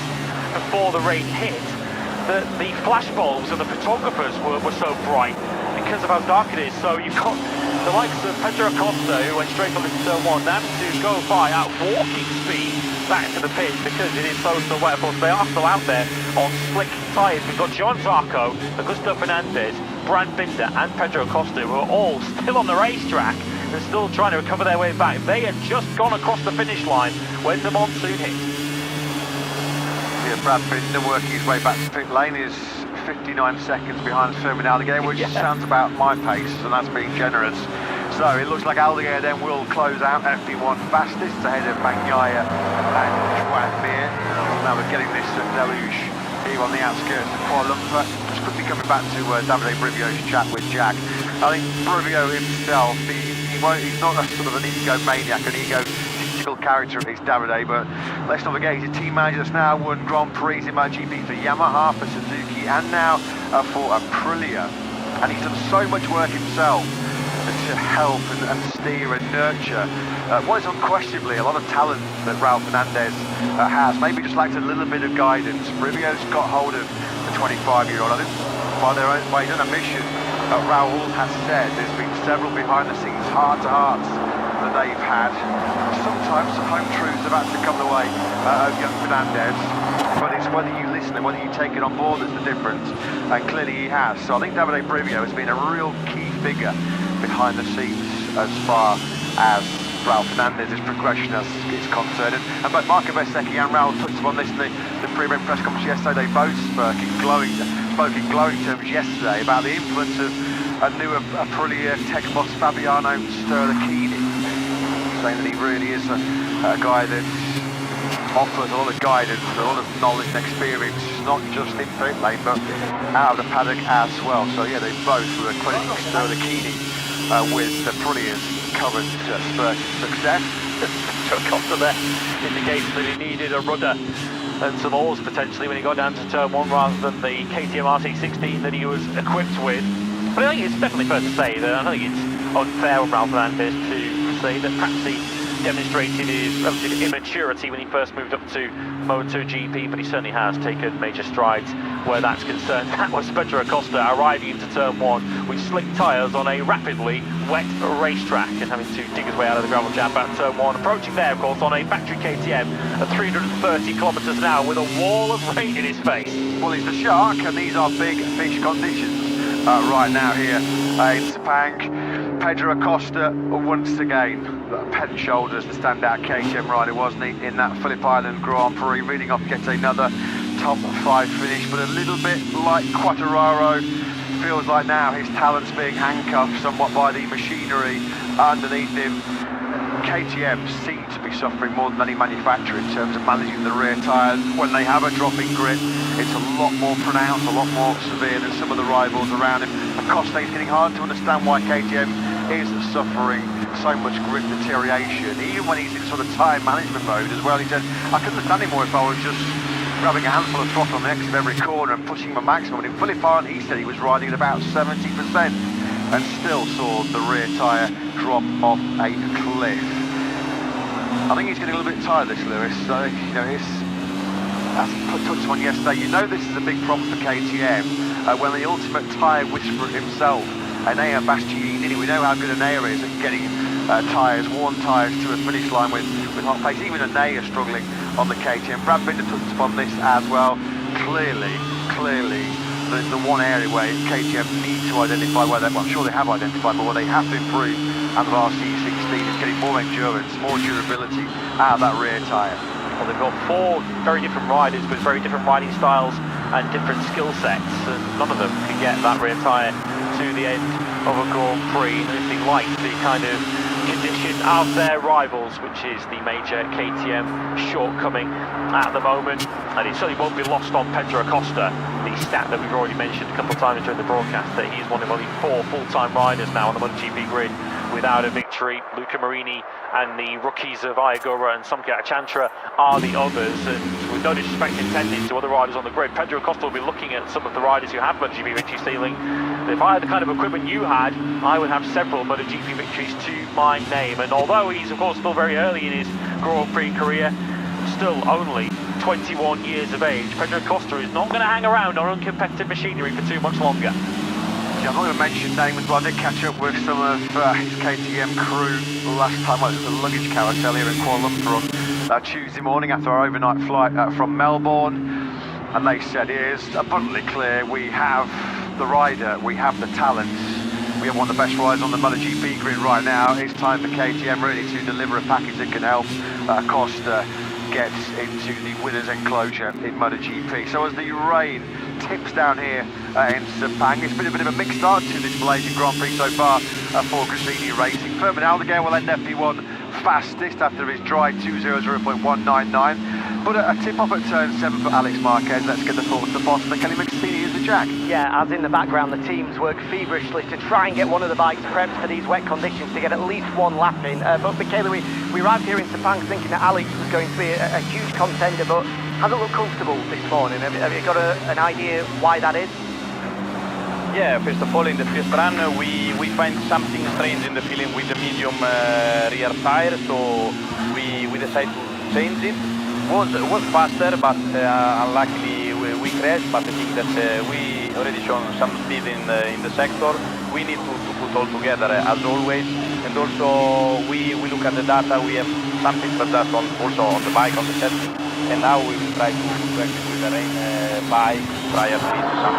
before the rain hit, that the flash bulbs of the photographers were so bright because of how dark it is. So you've got the likes of Pedro Acosta, who went straight on into turn 1, they have to go by at walking speed back to the pit because it is so wet. Of course, they are still out there on slick tyres. We've got Joan Zarco, Augusto Fernandez, Brad Binder and Pedro Acosta, who are all still on the racetrack and still trying to recover their way back. They had just gone across the finish line when the monsoon hit. Yeah, Brad Binder working his way back to pit lane is 59 seconds behind Fermin Aldeguer, which sounds about my pace, and that's being generous. So it looks like Aldeguer then will close out FP1 fastest ahead of Bagnaia and Juan Mir. Now we're getting this deluge here on the outskirts of Kuala Lumpur. Just quickly coming back to Davide Brivio's chat with Jack. I think Brivio himself, he's not a sort of an egomaniac, an egotistical character of his Davide, but let's not forget he's a team manager that's now won Grand Prix in MotoGP for Yamaha, for Suzuki, and now for Aprilia. And he's done so much work himself to help and steer and nurture what is unquestionably a lot of talent that Raul Fernandez has. Maybe just lacks a little bit of guidance. Brivio's got hold of the 25-year-old. I think by his own admission, Raul has said there's been several behind-the-scenes heart-to-hearts that they've had. Sometimes some home truths have had to come the way of young Fernandez, but it's whether you listen and whether you take it on board that's the difference, and clearly he has. So I think Davide Brivio has been a real key figure behind the scenes as far as Raul Fernandez's progression is concerned. And both Marco Bezzecchi and Raul touched upon this in the pre-race press conference yesterday. They both spoke in glowing terms yesterday about the influence of a new Aprilia tech boss Fabiano Sterlachini, saying that he really is a guy that offers a lot of guidance, a lot of knowledge and experience, not just in pit lane but out of the paddock as well. So yeah, they both were crediting Sterlachini with Aprilia's current spurt success. Acosta there indicates that he needed a rudder and some oars potentially when he got down to turn 1 rather than the KTM RT16 that he was equipped with. But I think it's definitely fair to say that I don't think it's unfair on Raul Fernandez to say that perhaps he demonstrated his relative immaturity when he first moved up to MotoGP, but he certainly has taken major strides where that's concerned. That was Pedro Acosta arriving into turn 1 with slick tyres on a rapidly wet racetrack and having to dig his way out of the gravel jam back to turn 1. Approaching there, of course, on a factory KTM at 330 kilometres an hour with a wall of rain in his face. Well, he's the shark, and these are big fish conditions right now here in Sepang. Pedro Acosta, once again, head and shoulders the standout KTM rider, wasn't he, in that Phillip Island Grand Prix, reading off yet another top 5 finish, but a little bit like Quartararo, feels like now his talent's being handcuffed somewhat by the machinery underneath him. KTM seem to be suffering more than any manufacturer in terms of managing the rear tyre. When they have a drop in grip, it's a lot more pronounced, a lot more severe than some of the rivals around him. Acosta is getting hard to understand why KTM is suffering so much grip deterioration, even when he's in sort of tyre management mode as well. He said, I couldn't understand him more if I was just grabbing a handful of throttle on the exit of every corner and pushing my maximum. And in Phillip Island, he said he was riding at about 70% and still saw the rear tyre drop off a cliff. I think he's getting a little bit tired, this Lewis. So, you know, as he touched on yesterday, you know this is a big problem for KTM. When the ultimate tyre whisperer himself, Enea Bastianini, we know how good Enea is at getting worn tyres to a finish line with hot pace. Even Enea struggling on the KTM. Brad Binder touched upon this as well. Clearly, the one area where KTM need to identify where I'm sure they have identified, but where they have to improve out of RC16 is getting more endurance, more durability out of that rear tyre. Well, they've got 4 very different riders with very different riding styles and different skill sets, and none of them can get that rear tyre to the end of a Grand Prix, anything like the kind of condition of their rivals, which is the major KTM shortcoming at the moment. And it certainly won't be lost on Pedro Acosta, the stat that we've already mentioned a couple of times during the broadcast, that he's one of only 4 full-time riders now on the MotoGP grid without a victory. Luca Marini and the rookies of Ayagura and Somke Achantra are the others, and with no disrespect intended to other riders on the grid, Pedro Acosta will be looking at some of the riders who have MotoGP victory ceiling. If I had the kind of equipment you had, I would have several MotoGP victories to my name. And although he's of course still very early in his Grand Prix career, still only 21 years of age, Pedro Acosta is not going to hang around on uncompetitive machinery for too much longer. Yeah, I'm not going to mention names, but I did catch up with some of his KTM crew last time I was at the luggage carousel here in Kuala Lumpur on Tuesday morning after our overnight flight from Melbourne, and they said it is abundantly clear we have the rider, we have the talent, we have one of the best riders on the MotoGP grid right now. It's time for KTM really to deliver a package that can help Acosta get into the winner's enclosure in MotoGP. So as the rain tips down here in Sepang, it's been a bit of a mixed start to this Malaysian Grand Prix so far for Gresini Racing. Fermin Aldeguer will end FP1 fastest after his dry 2:00.199. But a tip off at turn 7 for Alex Marquez. Let's get the thoughts of the boss, Michele Mazzini, is the jack. Yeah, as in the background, the teams work feverishly to try and get one of the bikes prepped for these wet conditions to get at least one lap in. But Michele, we arrived here in Sepang thinking that Alex was going to be a huge contender, but hasn't looked comfortable this morning. Have you got an idea why that is? Yeah, first of all, in the first run, we find something strange in the feeling with the medium rear tire, so we decided to change it. It was faster, but unluckily we crashed. But I think that we already shown some speed in the sector. We need to put all together as always, and also we look at the data. We have something to adjust also on the bike, on the setting, and now we will try to practice with the rain bike, try at least some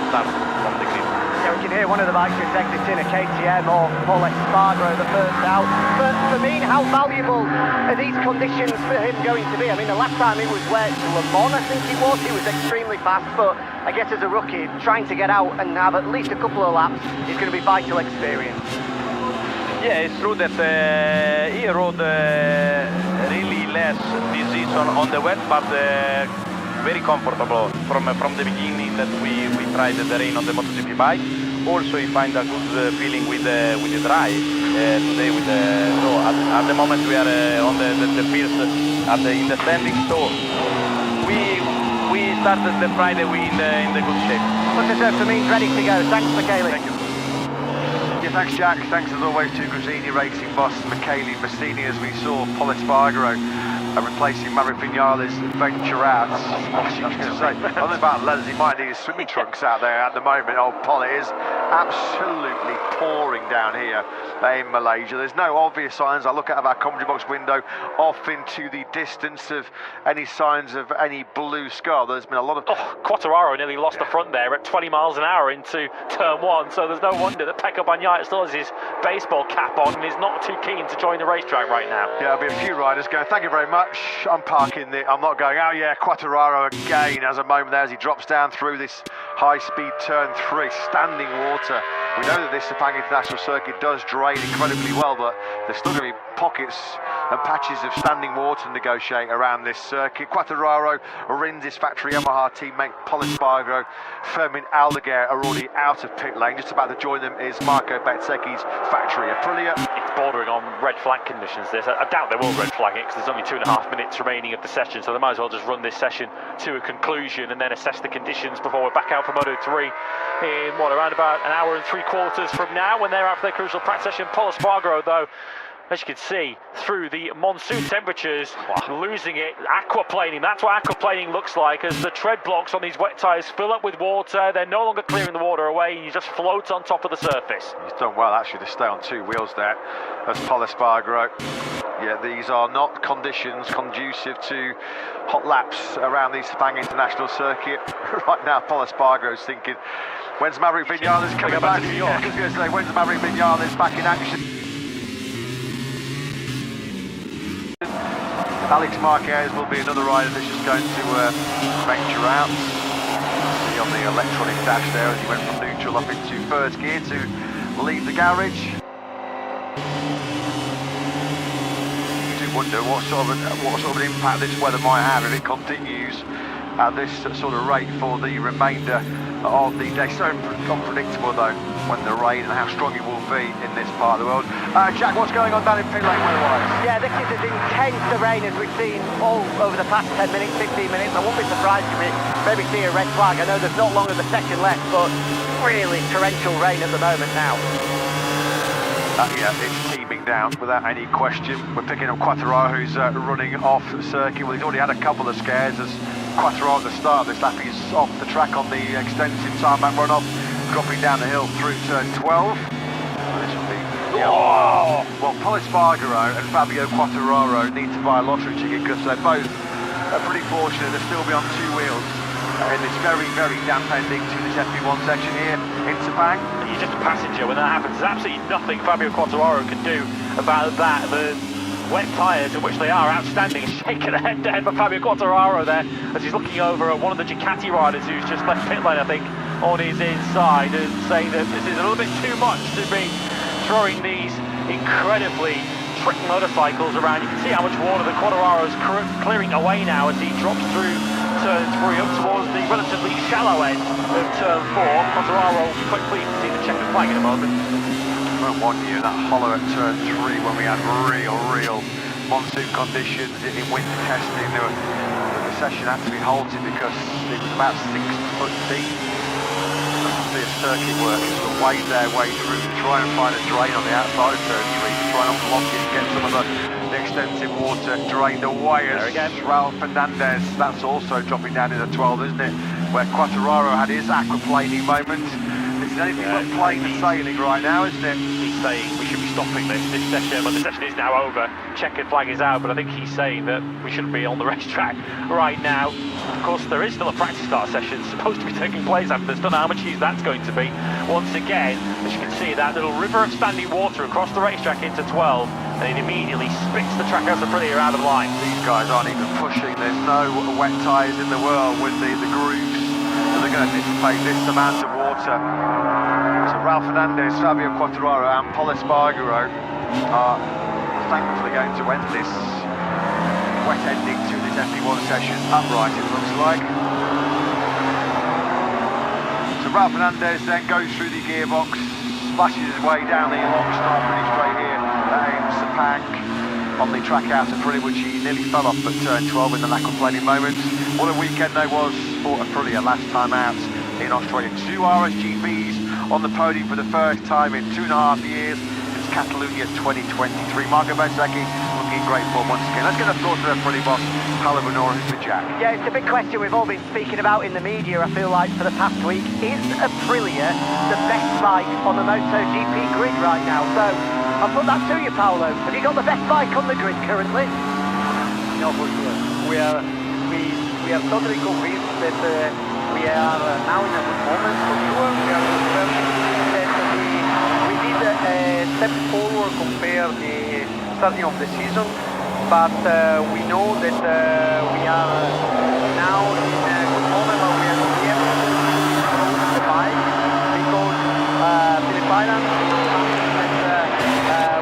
start from the grid. Yeah, we can hear one of the bikes who's exiting, a KTM or Paul Espargaro, the first out. But for me, how valuable are these conditions for him going to be? I mean, the last time it was wet, Le Mans, I think he was extremely fast, but I guess as a rookie, trying to get out and have at least a couple of laps is going to be vital experience. Yeah, it's true that he rode really less this season on the wet, but very comfortable from the beginning that we tried the rain on the MotoGP bike. Also, he find a good feeling with the dry today. So at the moment we are on the field in the standing. So we started the Friday in the good shape. For me, ready to go. Thanks, Michele. Thank you. Yeah, thanks Jack. Thanks as always to Gresini Racing boss Michele Mazzini, as we saw Paul Espargaro replacing Maverick Vinales' venture out. What you can say? Other about leathers, he might need his swimming trunks out there at the moment. Old Paul, it is absolutely pouring down here in Malaysia. There's no obvious signs. I look out of our commentary box window off into the distance of any signs of any blue sky. There's been a lot of... Quartararo nearly lost the front there at 20 miles an hour into turn one, so there's no wonder that Pecco Bagnaia still has his baseball cap on and is not too keen to join the racetrack right now. Yeah, there'll be a few riders going, thank you very much, I'm parking the... I'm not going, oh yeah, Quartararo again has a moment there as he drops down through this high-speed turn 3, standing water. We know that this Sepang International Circuit does drain incredibly well, but there's still going to be pockets and patches of standing water to negotiate around this circuit. Quartararo, Rins' factory Yamaha teammate Pol Espargaro, Fermin Aldeguer are already out of pit lane. Just about to join them is Marco Bezzecchi's factory Aprilia. It's bordering on red flag conditions, this. I doubt they will red flag it because there's only 2.5 minutes remaining of the session, so they might as well just run this session to a conclusion and then assess the conditions before we're back out for Moto3 in, around about an hour and 3/4 from now when they're out for their crucial practice session. Pol Espargaro, though, as you can see, through the monsoon temperatures, losing it, aquaplaning. That's what aquaplaning looks like, as the tread blocks on these wet tyres fill up with water. They're no longer clearing the water away. You just float on top of the surface. He's done well, actually, to stay on 2 wheels there. That's Pol Espargaro. Yeah, these are not conditions conducive to hot laps around the Sepang International Circuit. Right now, Pol Espargaro's thinking, when's Maverick Vinales coming back? To New York. Yeah, I was going to say, when's Maverick Vinales back in action? Alex Marquez will be another rider that's just going to venture out. See on the electronic dash there as he went from neutral up into first gear to leave the garage. You do wonder what sort of an impact this weather might have if it continues at this sort of rate for the remainder of the day. So unpredictable though, when the rain and how strong it will be in this part of the world. Jack, what's going on down in pit lane weather-wise? Yeah, this is as intense the rain as we've seen all over the past 10 minutes, 15 minutes. I won't be surprised if we maybe see a red flag. I know there's not long of the session left, but really torrential rain at the moment now. Yeah, it's teeming down without any question. We're picking up Quartararo, who's running off the circuit. Well, he's already had a couple of scares as Quartararo at the start of this lap. He's off the track on the extensive tarmac run-off, dropping down the hill through turn 12. This will be... Oh! Well, Pol Espargaro and Fabio Quartararo need to buy a lottery ticket because they're both pretty fortunate to still be on 2 wheels in this very, very damp ending to this FP1 section here in Sepang. You're just a passenger when that happens. There's absolutely nothing Fabio Quartararo can do about that. The wet tyres, in which they are outstanding, shaking a head down by Fabio Quartararo there as he's looking over at one of the Ducati riders who's just left pit lane, I think, on his inside, and saying that this is a little bit too much to be throwing these incredibly trick motorcycles around. You can see how much water the Quartararo's clearing away now as he drops through turn 3 up towards the relatively shallow end of turn 4. Quartararo will be quite pleased to see the checkered flag in a moment. One year, that hollow at turn 3 when we had real monsoon conditions in winter testing. The session had to be halted because it was about 6 foot deep. The circuit workers sort of wade their way through to try and find a drain on the outside of turn 3 to try and block it and get some of the extensive water drained away. As Raul Fernandez, that's also dropping down into 12, isn't it? Where Quartararo had his aquaplaning moment. This is anything but plain sailing right now, isn't it? He's saying we should be stopping this session, but the session is now over. Checkered flag is out, but I think he's saying that we shouldn't be on the racetrack right now. Of course, there is still a practice start session supposed to be taking place after this. Don't know how much use that's going to be. Once again, as you can see, that little river of standing water across the racetrack into 12, and it immediately spits the Trackhouse Aprilia out of line. These guys aren't even pushing. There's no wet tyres in the world with the grooves, so they're going to dissipate this amount of water. So Raul Fernandez, Fabio Quartararo and Pol Espargaro are thankfully going to end this wet ending to this FP1 session upright, it looks like. So Raul Fernandez then goes through the gearbox, splashes his way down the long start finish straight here in Sepang on the Trackhouse Aprilia, which he nearly fell off at turn 12 in the aquaplaning moment. What a weekend there was for Aprilia last time out in Australia. 2 RSGPs on the podium for the first time in 2.5 years since Catalunya 2023. Marco Bezzecchi looking in great form once again. Let's get the thoughts of their pretty boss, Paolo Bonora, who's with Jack. Yeah, it's a big question we've all been speaking about in the media, I feel like, for the past week. Is Aprilia the best bike on the MotoGP grid right now? So, I'll put that to you, Paolo. Have you got the best bike on the grid currently? No, for sure. We are totally convinced that we are now in a good moment. For sure, we are confirming that we did a step forward compared the starting of the season, but we know that we are now in a good moment, but we have to improve the bike because Phillip Island is something that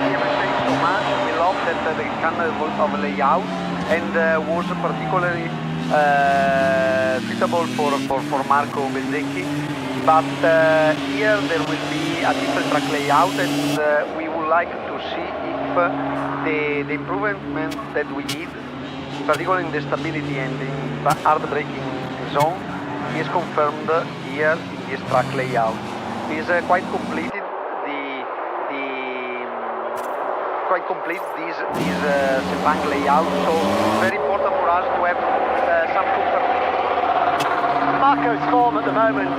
we appreciate so much. We love that the kind of layout and was particularly suitable for Marco Bezzecchi, but here there will be a different track layout, and we would like to see if the improvement that we did, particularly in the stability and in the hard braking zone, is confirmed here in this track layout. Is quite completed this Sepang layout, so very important for us to have some comfort. Marco's form at the moment,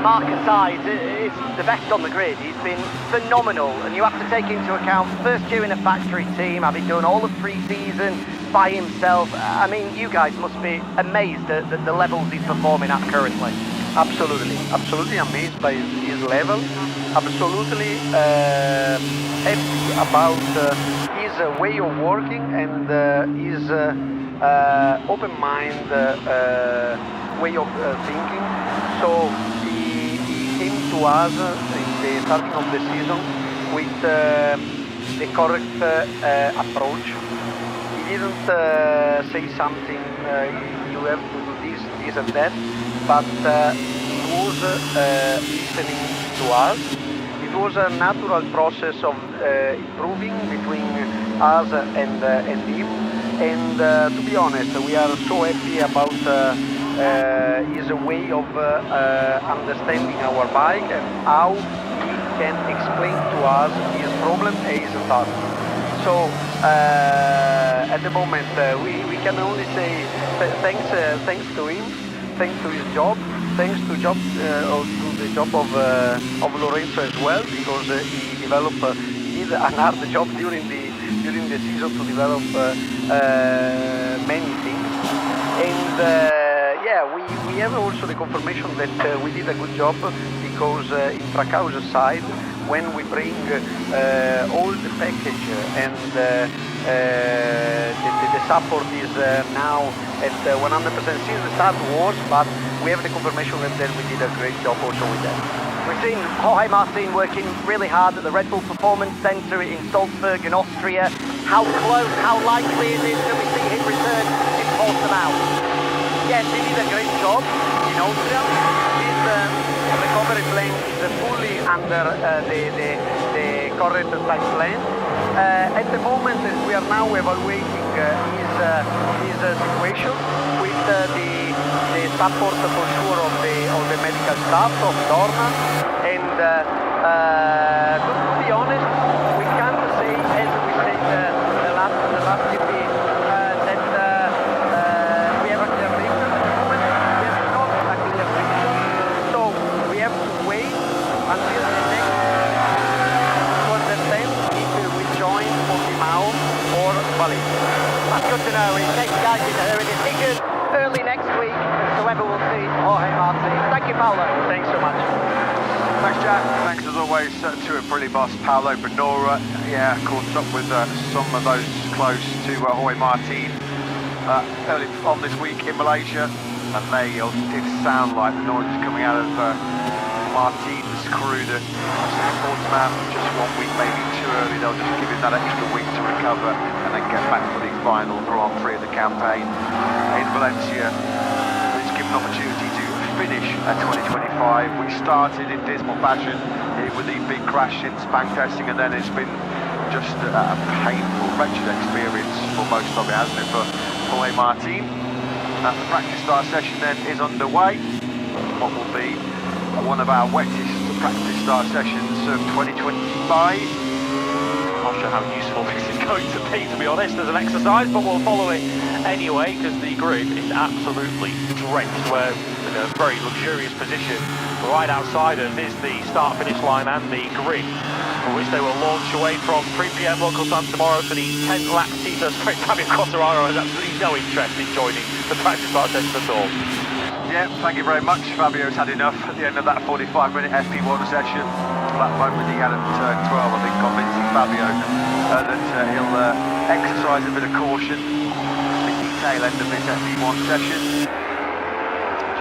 Mark aside, is the best on the grid. He's been phenomenal, and you have to take into account first year in a factory team, having done all of pre-season by himself. I mean, you guys must be amazed at the levels he's performing at currently. Absolutely amazed by his level. Absolutely happy about his way of working and his open mind way of thinking. So he came to us in the starting of the season with the correct approach. He didn't say something, you have to do this and that, but he was listening to us. It was a natural process of improving between us and him. And to be honest, we are so happy about his way of understanding our bike and how he can explain to us his problem and his task. So at the moment we can only say thanks to him, thanks to his job, thanks to the job of Lorenzo as well, because he did a hard job during the season to develop many things. And yeah, we have also the confirmation that we did a good job, because in Trackhouse side, when we bring all the package and the support is now at 100%. Since the start was, but we have the confirmation that we did a great job also with that. We've seen Jorge Martin working really hard at the Red Bull Performance Centre in Salzburg in Austria. How close, how likely is it that we see him return in Portimao? Yes, he did a great job in Austria. His recovery plan is fully under the current time plan. At the moment, we are now evaluating his situation with the support for sure of the medical staff of Dorna, and to be honest, we can't say, as we said the last GP, that we have a clear picture. At the moment, we have not a clear picture, so we have to wait until the next to understand if we join Portimao or Valencia. That's good to know. In case you guys didn't hear it, it's figured early next week, so whoever will see Jorge Martin. Thank you, Paolo. Thanks so much. Thanks, Jack. Thanks as always to a brilliant boss, Paolo Bonora. Yeah, caught up with some of those close to Jorge Martin early on this week in Malaysia, and they did sound like the noise is coming out of Martin's crew that Portimao just 1 week, maybe too early. They'll just give him that extra week to recover and then get back for the final Grand Prix of the campaign in Valencia. It's given an opportunity to finish at 2025. We started in dismal fashion with the big crash in Sepang testing, and then it's been just a painful, wretched experience for most of it, hasn't it, for Jorge Martin? The practice start session then is underway. What will be one of our wettest practice start sessions of 2025. not sure how useful this is going to be honest, as an exercise, but we'll follow it anyway, because the grid is absolutely drenched. We're in a very luxurious position. Right outside us is the start-finish line and the grid, for which they will launch away from 3 PM local time tomorrow for the 10-lap Tissot sprint. Fabio Quartararo has absolutely no interest in joining the practice start session at all. Yeah, thank you very much. Fabio's had enough at the end of that 45-minute FP1 session. That moment he had at turn 12, I think, convincing Fabio that he'll exercise a bit of caution at the tail end of this FP1 session.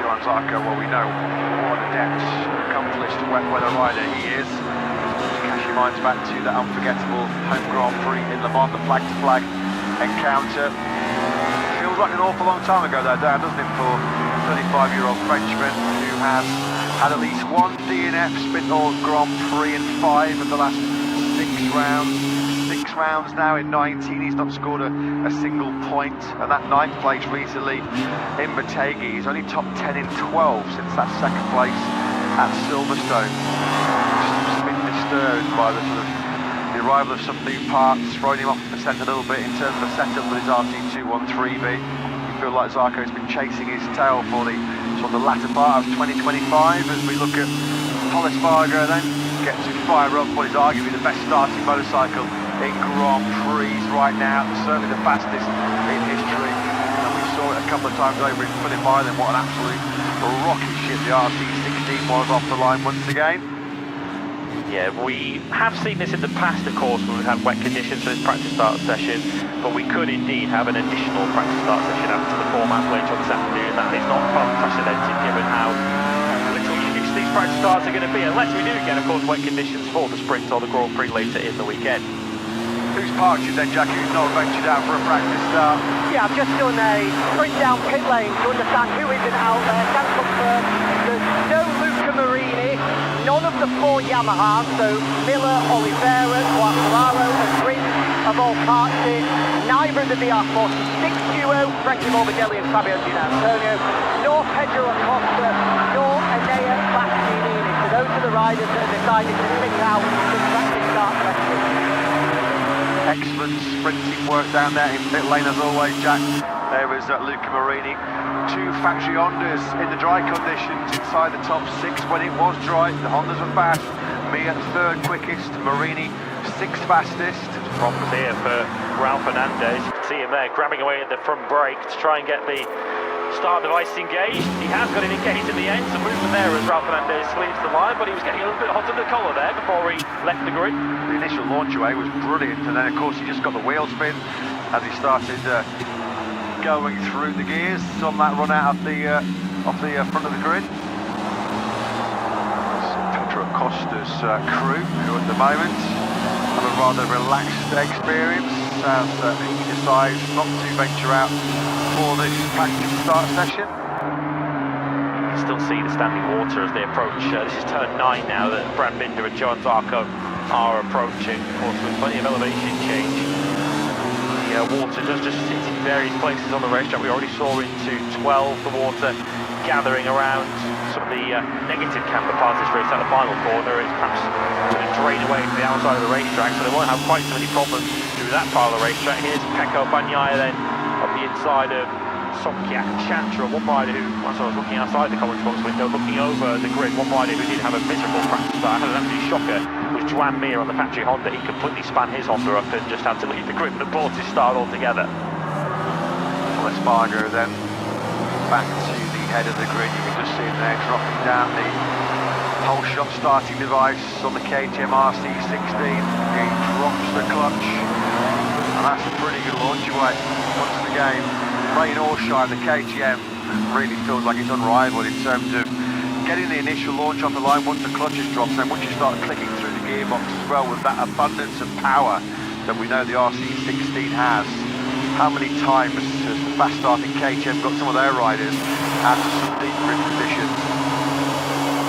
Johan Zarco, well, we know what an adept, accomplished wet weather rider he is. Cash your minds back to that unforgettable home Grand Prix in Le Mans, the flag-to-flag encounter. Feels like an awful long time ago though, Dan, doesn't it, for 35-year-old Frenchman who has had at least one DNF sprint or Grand Prix in 5 of the last 6 rounds. 6 rounds now in 19, he's not scored a single point, and that 9th place recently in Motegi. He's only top 10 in 12 since that 2nd place at Silverstone. Just a bit disturbed by the arrival of some new parts, throwing him off the scent a little bit in terms of the setup with his RC213B. Feel like Zarco's been chasing his tail for the sort of the latter part of 2025 as we look at Paul Espargaro then get to fire up what is arguably the best starting motorcycle in Grand Prix right now, certainly the fastest in history, and we saw it a couple of times over in Phillip Island. What an absolute rocket ship the RC16 was off the line once again. Yeah, we have seen this in the past, of course, when we've had wet conditions for this practice start session, but we could indeed have an additional practice start session after the format later on this afternoon. That is not unprecedented given how little use these practice starts are going to be, unless we do get, of course, wet conditions for the sprint or the Grand Prix later in the weekend. Who's parked you then, Jackie, who's not ventured out for a practice start? Yeah, I've just done a sprint down pit lane to understand who isn't out there. Can confirm there's no Luca Marini, none of the 4 Yamahas, so Miller, Oliveira, Quartararo and Prix have all parked it. Neither of the VR46 duo, Frankie Morbidelli and Fabio Di Antonio, nor Pedro Acosta, nor Enea Bastianini. So those are the riders that have decided to stick out the practice start session. Excellent sprinting work down there in pit lane as always, Jack. There was Luca Marini. 2 factory Hondas in the dry conditions inside the top 6 when it was dry. The Hondas were fast. Mir 3rd quickest, Marini 6th fastest. Problems here for Raul Fernandez. You can see him there grabbing away at the front brake to try and get the start device engaged. He has got it engaged in the end, some movement there as Raul Fernandez leaves the line, but he was getting a little bit hot under the collar there before he left the grid. The initial launch away was brilliant, and then of course he just got the wheel spin as he started going through the gears on that run out of the front of the grid. Pedro Acosta's crew, who at the moment have a rather relaxed experience as he decides not to venture out for this practice start session. You can still see the standing water as they approach. This is turn 9 now that Brad Binder and Johan Zarco are approaching, of course with plenty of elevation change. The water does just sit in various places on the racetrack. We already saw into 12 the water gathering around some of the negative camber parts of this race at the final corner. It's perhaps going to drain away to the outside of the racetrack, so they won't have quite so many problems through that part of the racetrack. Here's Pecco Bagnaia then on the inside of Sokyak Chatra, one rider who, once I was looking outside the commentary box window, looking over the grid, one rider who did have a miserable practice start, had an absolute shocker, was Juan Mir on the factory Honda. He completely span his Honda up and just had to leave the grid and abort his start altogether. Well, Espargaro then back to the head of the grid. You can just see him there dropping down the whole shot starting device on the KTM RC16. He drops the clutch, and that's a pretty good launch away. Once again, rain or shine, the KTM really feels like it's unrivaled in terms of getting the initial launch off the line once the clutch is dropped, and once you start clicking through the gearbox as well with that abundance of power that we know the RC16 has. How many times has the fast starting KTM got some of their riders out of some deep grid positions?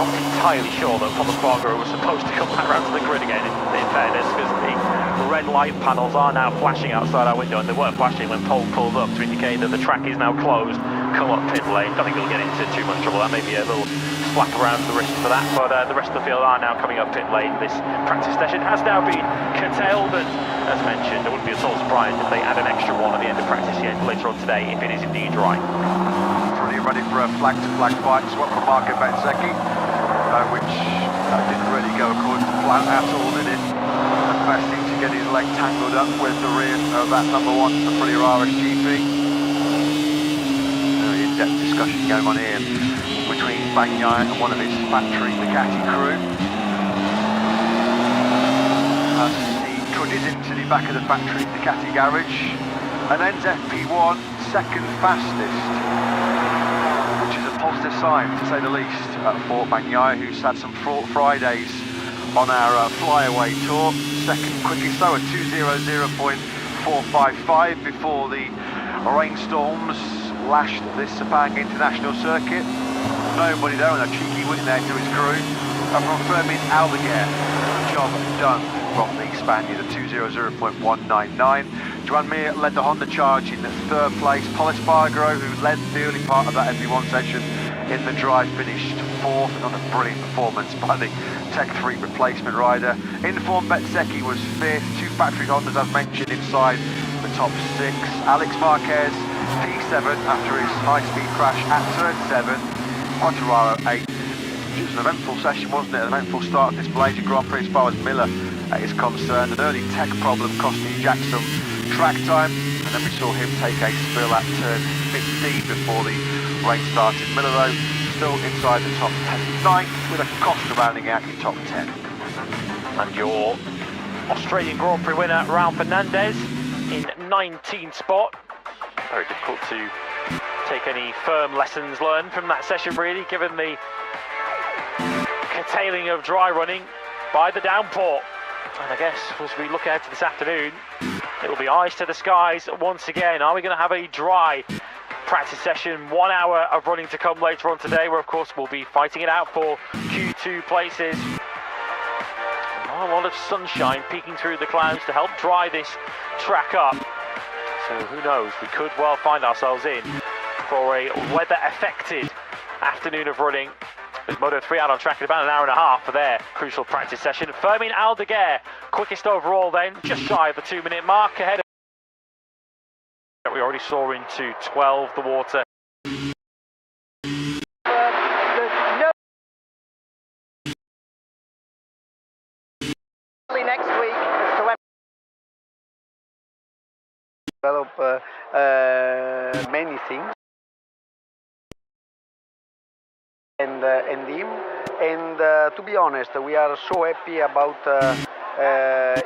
I'm not entirely sure that Paul Espargaro was supposed to come back around to the grid again, in fairness, because the red light panels are now flashing outside our window, and they weren't flashing when Paul pulled up to indicate that the track is now closed come up pit lane. Don't think he'll get into too much trouble. That may be a little slap around the wrist for that, but the rest of the field are now coming up pit lane. This practice session has now been curtailed, and as mentioned, it wouldn't be at all surprised if they add an extra one at the end of practice yet later on today, if it is indeed dry. Pretty ready for a flag-to-flag fight, swap from Marco Bezzecchi, which didn't really go according to plan at all, did it? Best thing to get his leg tangled up with the rear of that number one Aprilia RSGP. Very in-depth discussion going on here between Bagnaia and one of his factory Ducati crew. As he trudges into the back of the factory Ducati garage and ends FP1 second fastest, which is a positive sign to say the least for Bagnaia, who's had some fraught Fridays on our flyaway tour. Second quickest though at 2:00.455 before the rainstorms lashed this Sepang International Circuit. Nobody there, and a cheeky win there to his crew. And from Fermin Aldeguer, job done from the Spaniard at 2:00.199. Joan Mir led the Honda charge in third place. Paul Espargaro, who led the early part of that FP1 session in the drive, finished fourth. Another brilliant performance by the Tech 3 replacement rider. Informed Bezzecchi was fifth. Two factory Hondas, as mentioned, inside the top six. Alex Marquez, P7 after his high-speed crash at turn 7. Quartararo 8. It was an eventful session, wasn't it? An eventful start of this Malaysian Grand Prix as far as Miller is concerned. An early tech problem costing Jack some track time, and then we saw him take a spill at turn 15 before the rain started. Miller, though, still inside the top 9 with a Costa rounding out in top 10. And your Australian Grand Prix winner, Raul Fernandez, in 19th spot. Very difficult to take any firm lessons learned from that session, really, given the curtailing of dry running by the downpour. And I guess as we look ahead to this afternoon, it will be eyes to the skies once again. Are we going to have a dry practice session? 1 hour of running to come later on today, where of course we'll be fighting it out for Q2 places. A lot of sunshine peeking through the clouds to help dry this track up. So who knows, we could well find ourselves in for a weather-affected afternoon of running, with Moto3 out on track in about an hour and a half for their crucial practice session. Fermin Aldeguer, quickest overall then, just shy of the 2-minute mark, ahead of... We already saw into 12 the water. Next week, as to develop many things, and him, and to be honest, we are so happy about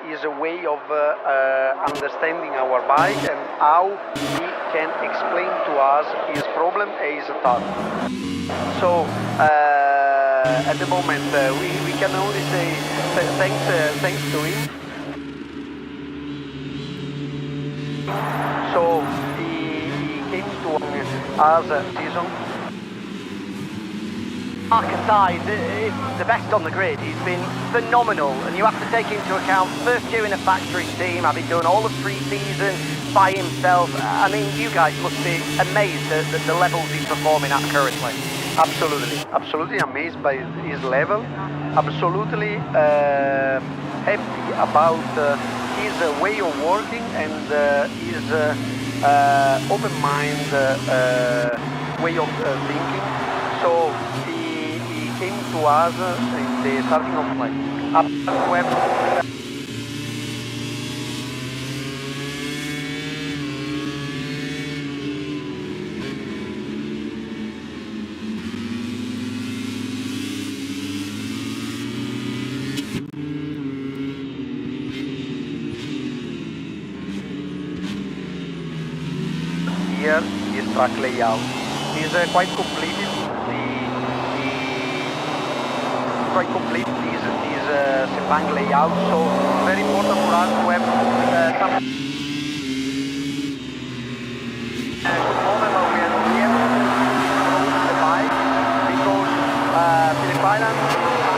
his way of understanding our bike and how he can explain to us his problem and his thought. So at the moment we can only say thanks to him. So he came to us season. Mark aside, the best on the grid. He's been phenomenal, and you have to take into account first year in a factory team, having done all of pre-season by himself. I mean, you guys must be amazed at the levels he's performing at currently. Absolutely amazed by his level. Absolutely happy about his way of working and his open mind way of thinking. So he came to us in the starting of life. Here is track layout. Is quite complete. Quite complete this Sepang layout. So very important for us to have some. At the moment we are not here to the bike because Phillip Island is something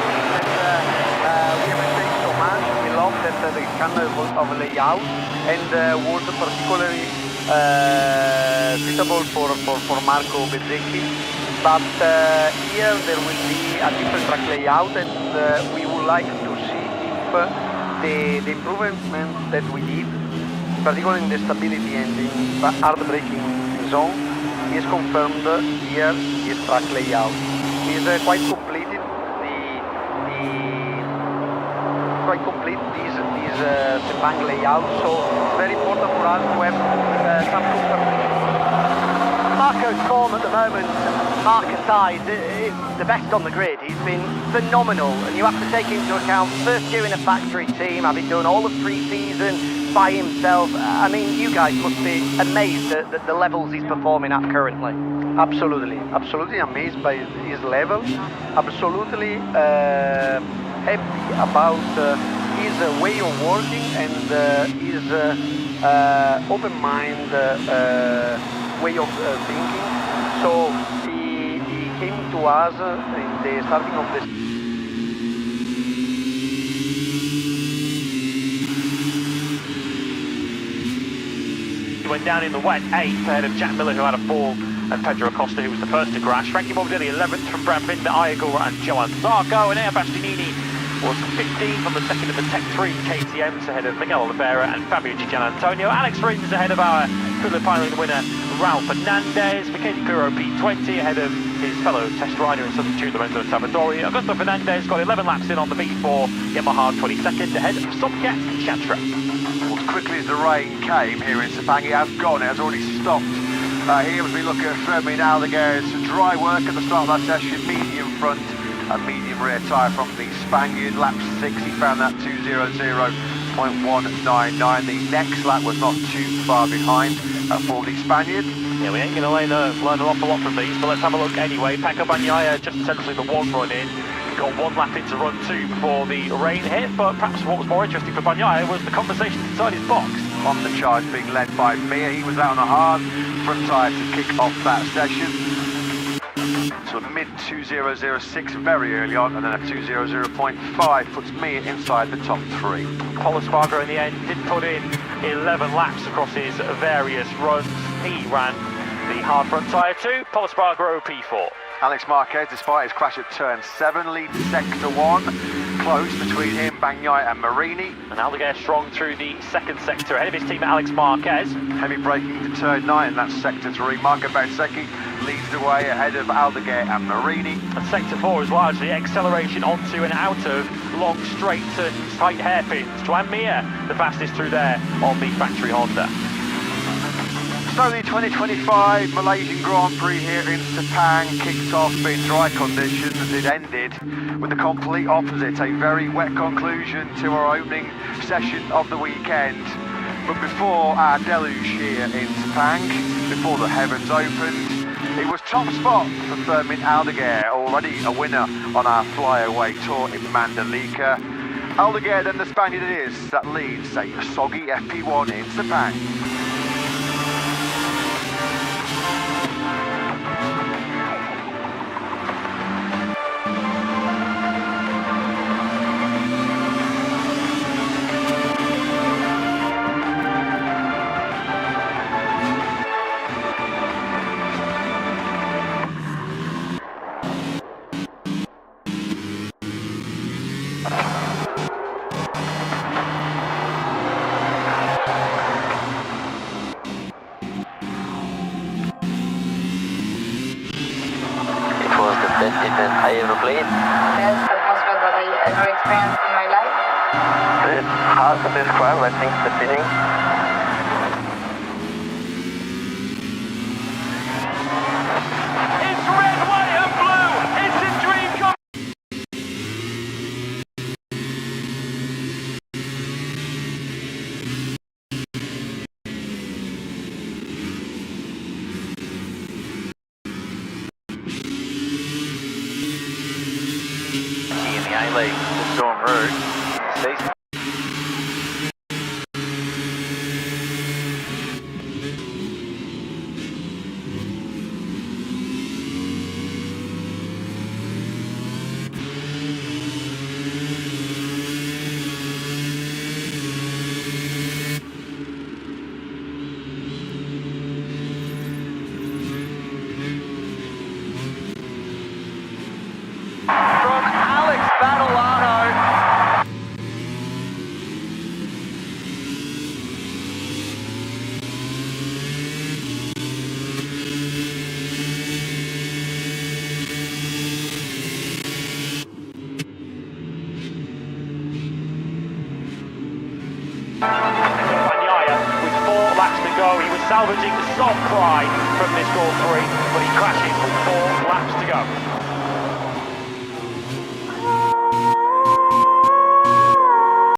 that we appreciate so much. We love that the kind of layout, and was particularly suitable for Marco Bezzecchi. But here there will be a different track layout, and we would like to see if the improvement that we did, particularly in the stability and in the hard braking zone, is confirmed here in this track layout. It is quite completed. Quite complete this Sepang layout, so it's very important for us to have some confirmation. Marco's form at the moment, marker size, is the best on the grid. He's been phenomenal, and you have to take into account first year in a factory team, having done all of pre-season by himself. I mean, you guys must be amazed at the levels he's performing at currently. Absolutely amazed by his level. Absolutely happy about his way of working and his open mind way of thinking. So he came to us in the starting of the He went down in the wet 8th ahead of Jack Miller, who had a fall, and Pedro Acosta, who was the first to crash. Frankie Morbidelli 11th from Brad Binder, Iagura and Johan Zarco, and Air Bastianini was 15th on the second of the Tech 3 KTMs ahead of Miguel Oliveira and Fabio Di Gianantonio. Alex Rins ahead of our Qualifying winner Raul Fernandez. Michele Puro P20 ahead of his fellow test rider and substitute Lorenzo Savadori. Augusto Fernandez got 11 laps in on the B4, Yamaha 22nd ahead of Sobcat Chatra. Well, as quickly as the rain came here in Sepang, it has gone, it has already stopped. Here as we look at Fermin Aldeguer's dry work at the start of that session, medium front and medium rear tyre from the Spaniard. Lap 6, he found that 2:00.199. The next lap was not too far behind for the Spaniard. Yeah, we ain't going to learn an awful lot from these, but let's have a look anyway. Paco Bagnaia just essentially the one run in. He got one lap into run 2 before the rain hit, but perhaps what was more interesting for Bagnaia was the conversation inside his box. On the charge being led by Mir, he was out on a hard front tyre to kick off that session. So mid 2006 very early on, and then a 2:00.5 puts Mir inside the top 3. Paul Espargaro in the end did put in 11 laps across his various runs. He ran the hard front tyre too. Paul Espargaro P4. Alex Marquez, despite his crash at turn 7, leads sector 1. Close between him, Bagnaia and Marini. And Aldeguer strong through the second sector ahead of his team Alex Marquez. Heavy braking to turn 9, that's sector 3. Marco Bezzecchi leads the way ahead of Aldeguer and Marini. And sector 4 is largely acceleration onto and out of long straights and tight hairpins. Joan Mir, the fastest through there on the factory Honda. So the 2025 Malaysian Grand Prix here in Sepang kicked off in dry conditions. It ended with the complete opposite, a very wet conclusion to our opening session of the weekend. But before our deluge here in Sepang, before the heavens opened, it was top spot for Fermin Aldeguer, already a winner on our flyaway tour in Mandalika. Aldeguer, then the Spaniard it is, that leads a soggy FP1 in Sepang. best event I ever played. Best atmosphere that I ever experienced in my life. It's hard to describe, I think, the feeling. It's red, white and blue! It's a dream come in the A-League, the Storm Route. Season. salvaging some pride from this Grand Prix, but he crashes with 4 laps to go.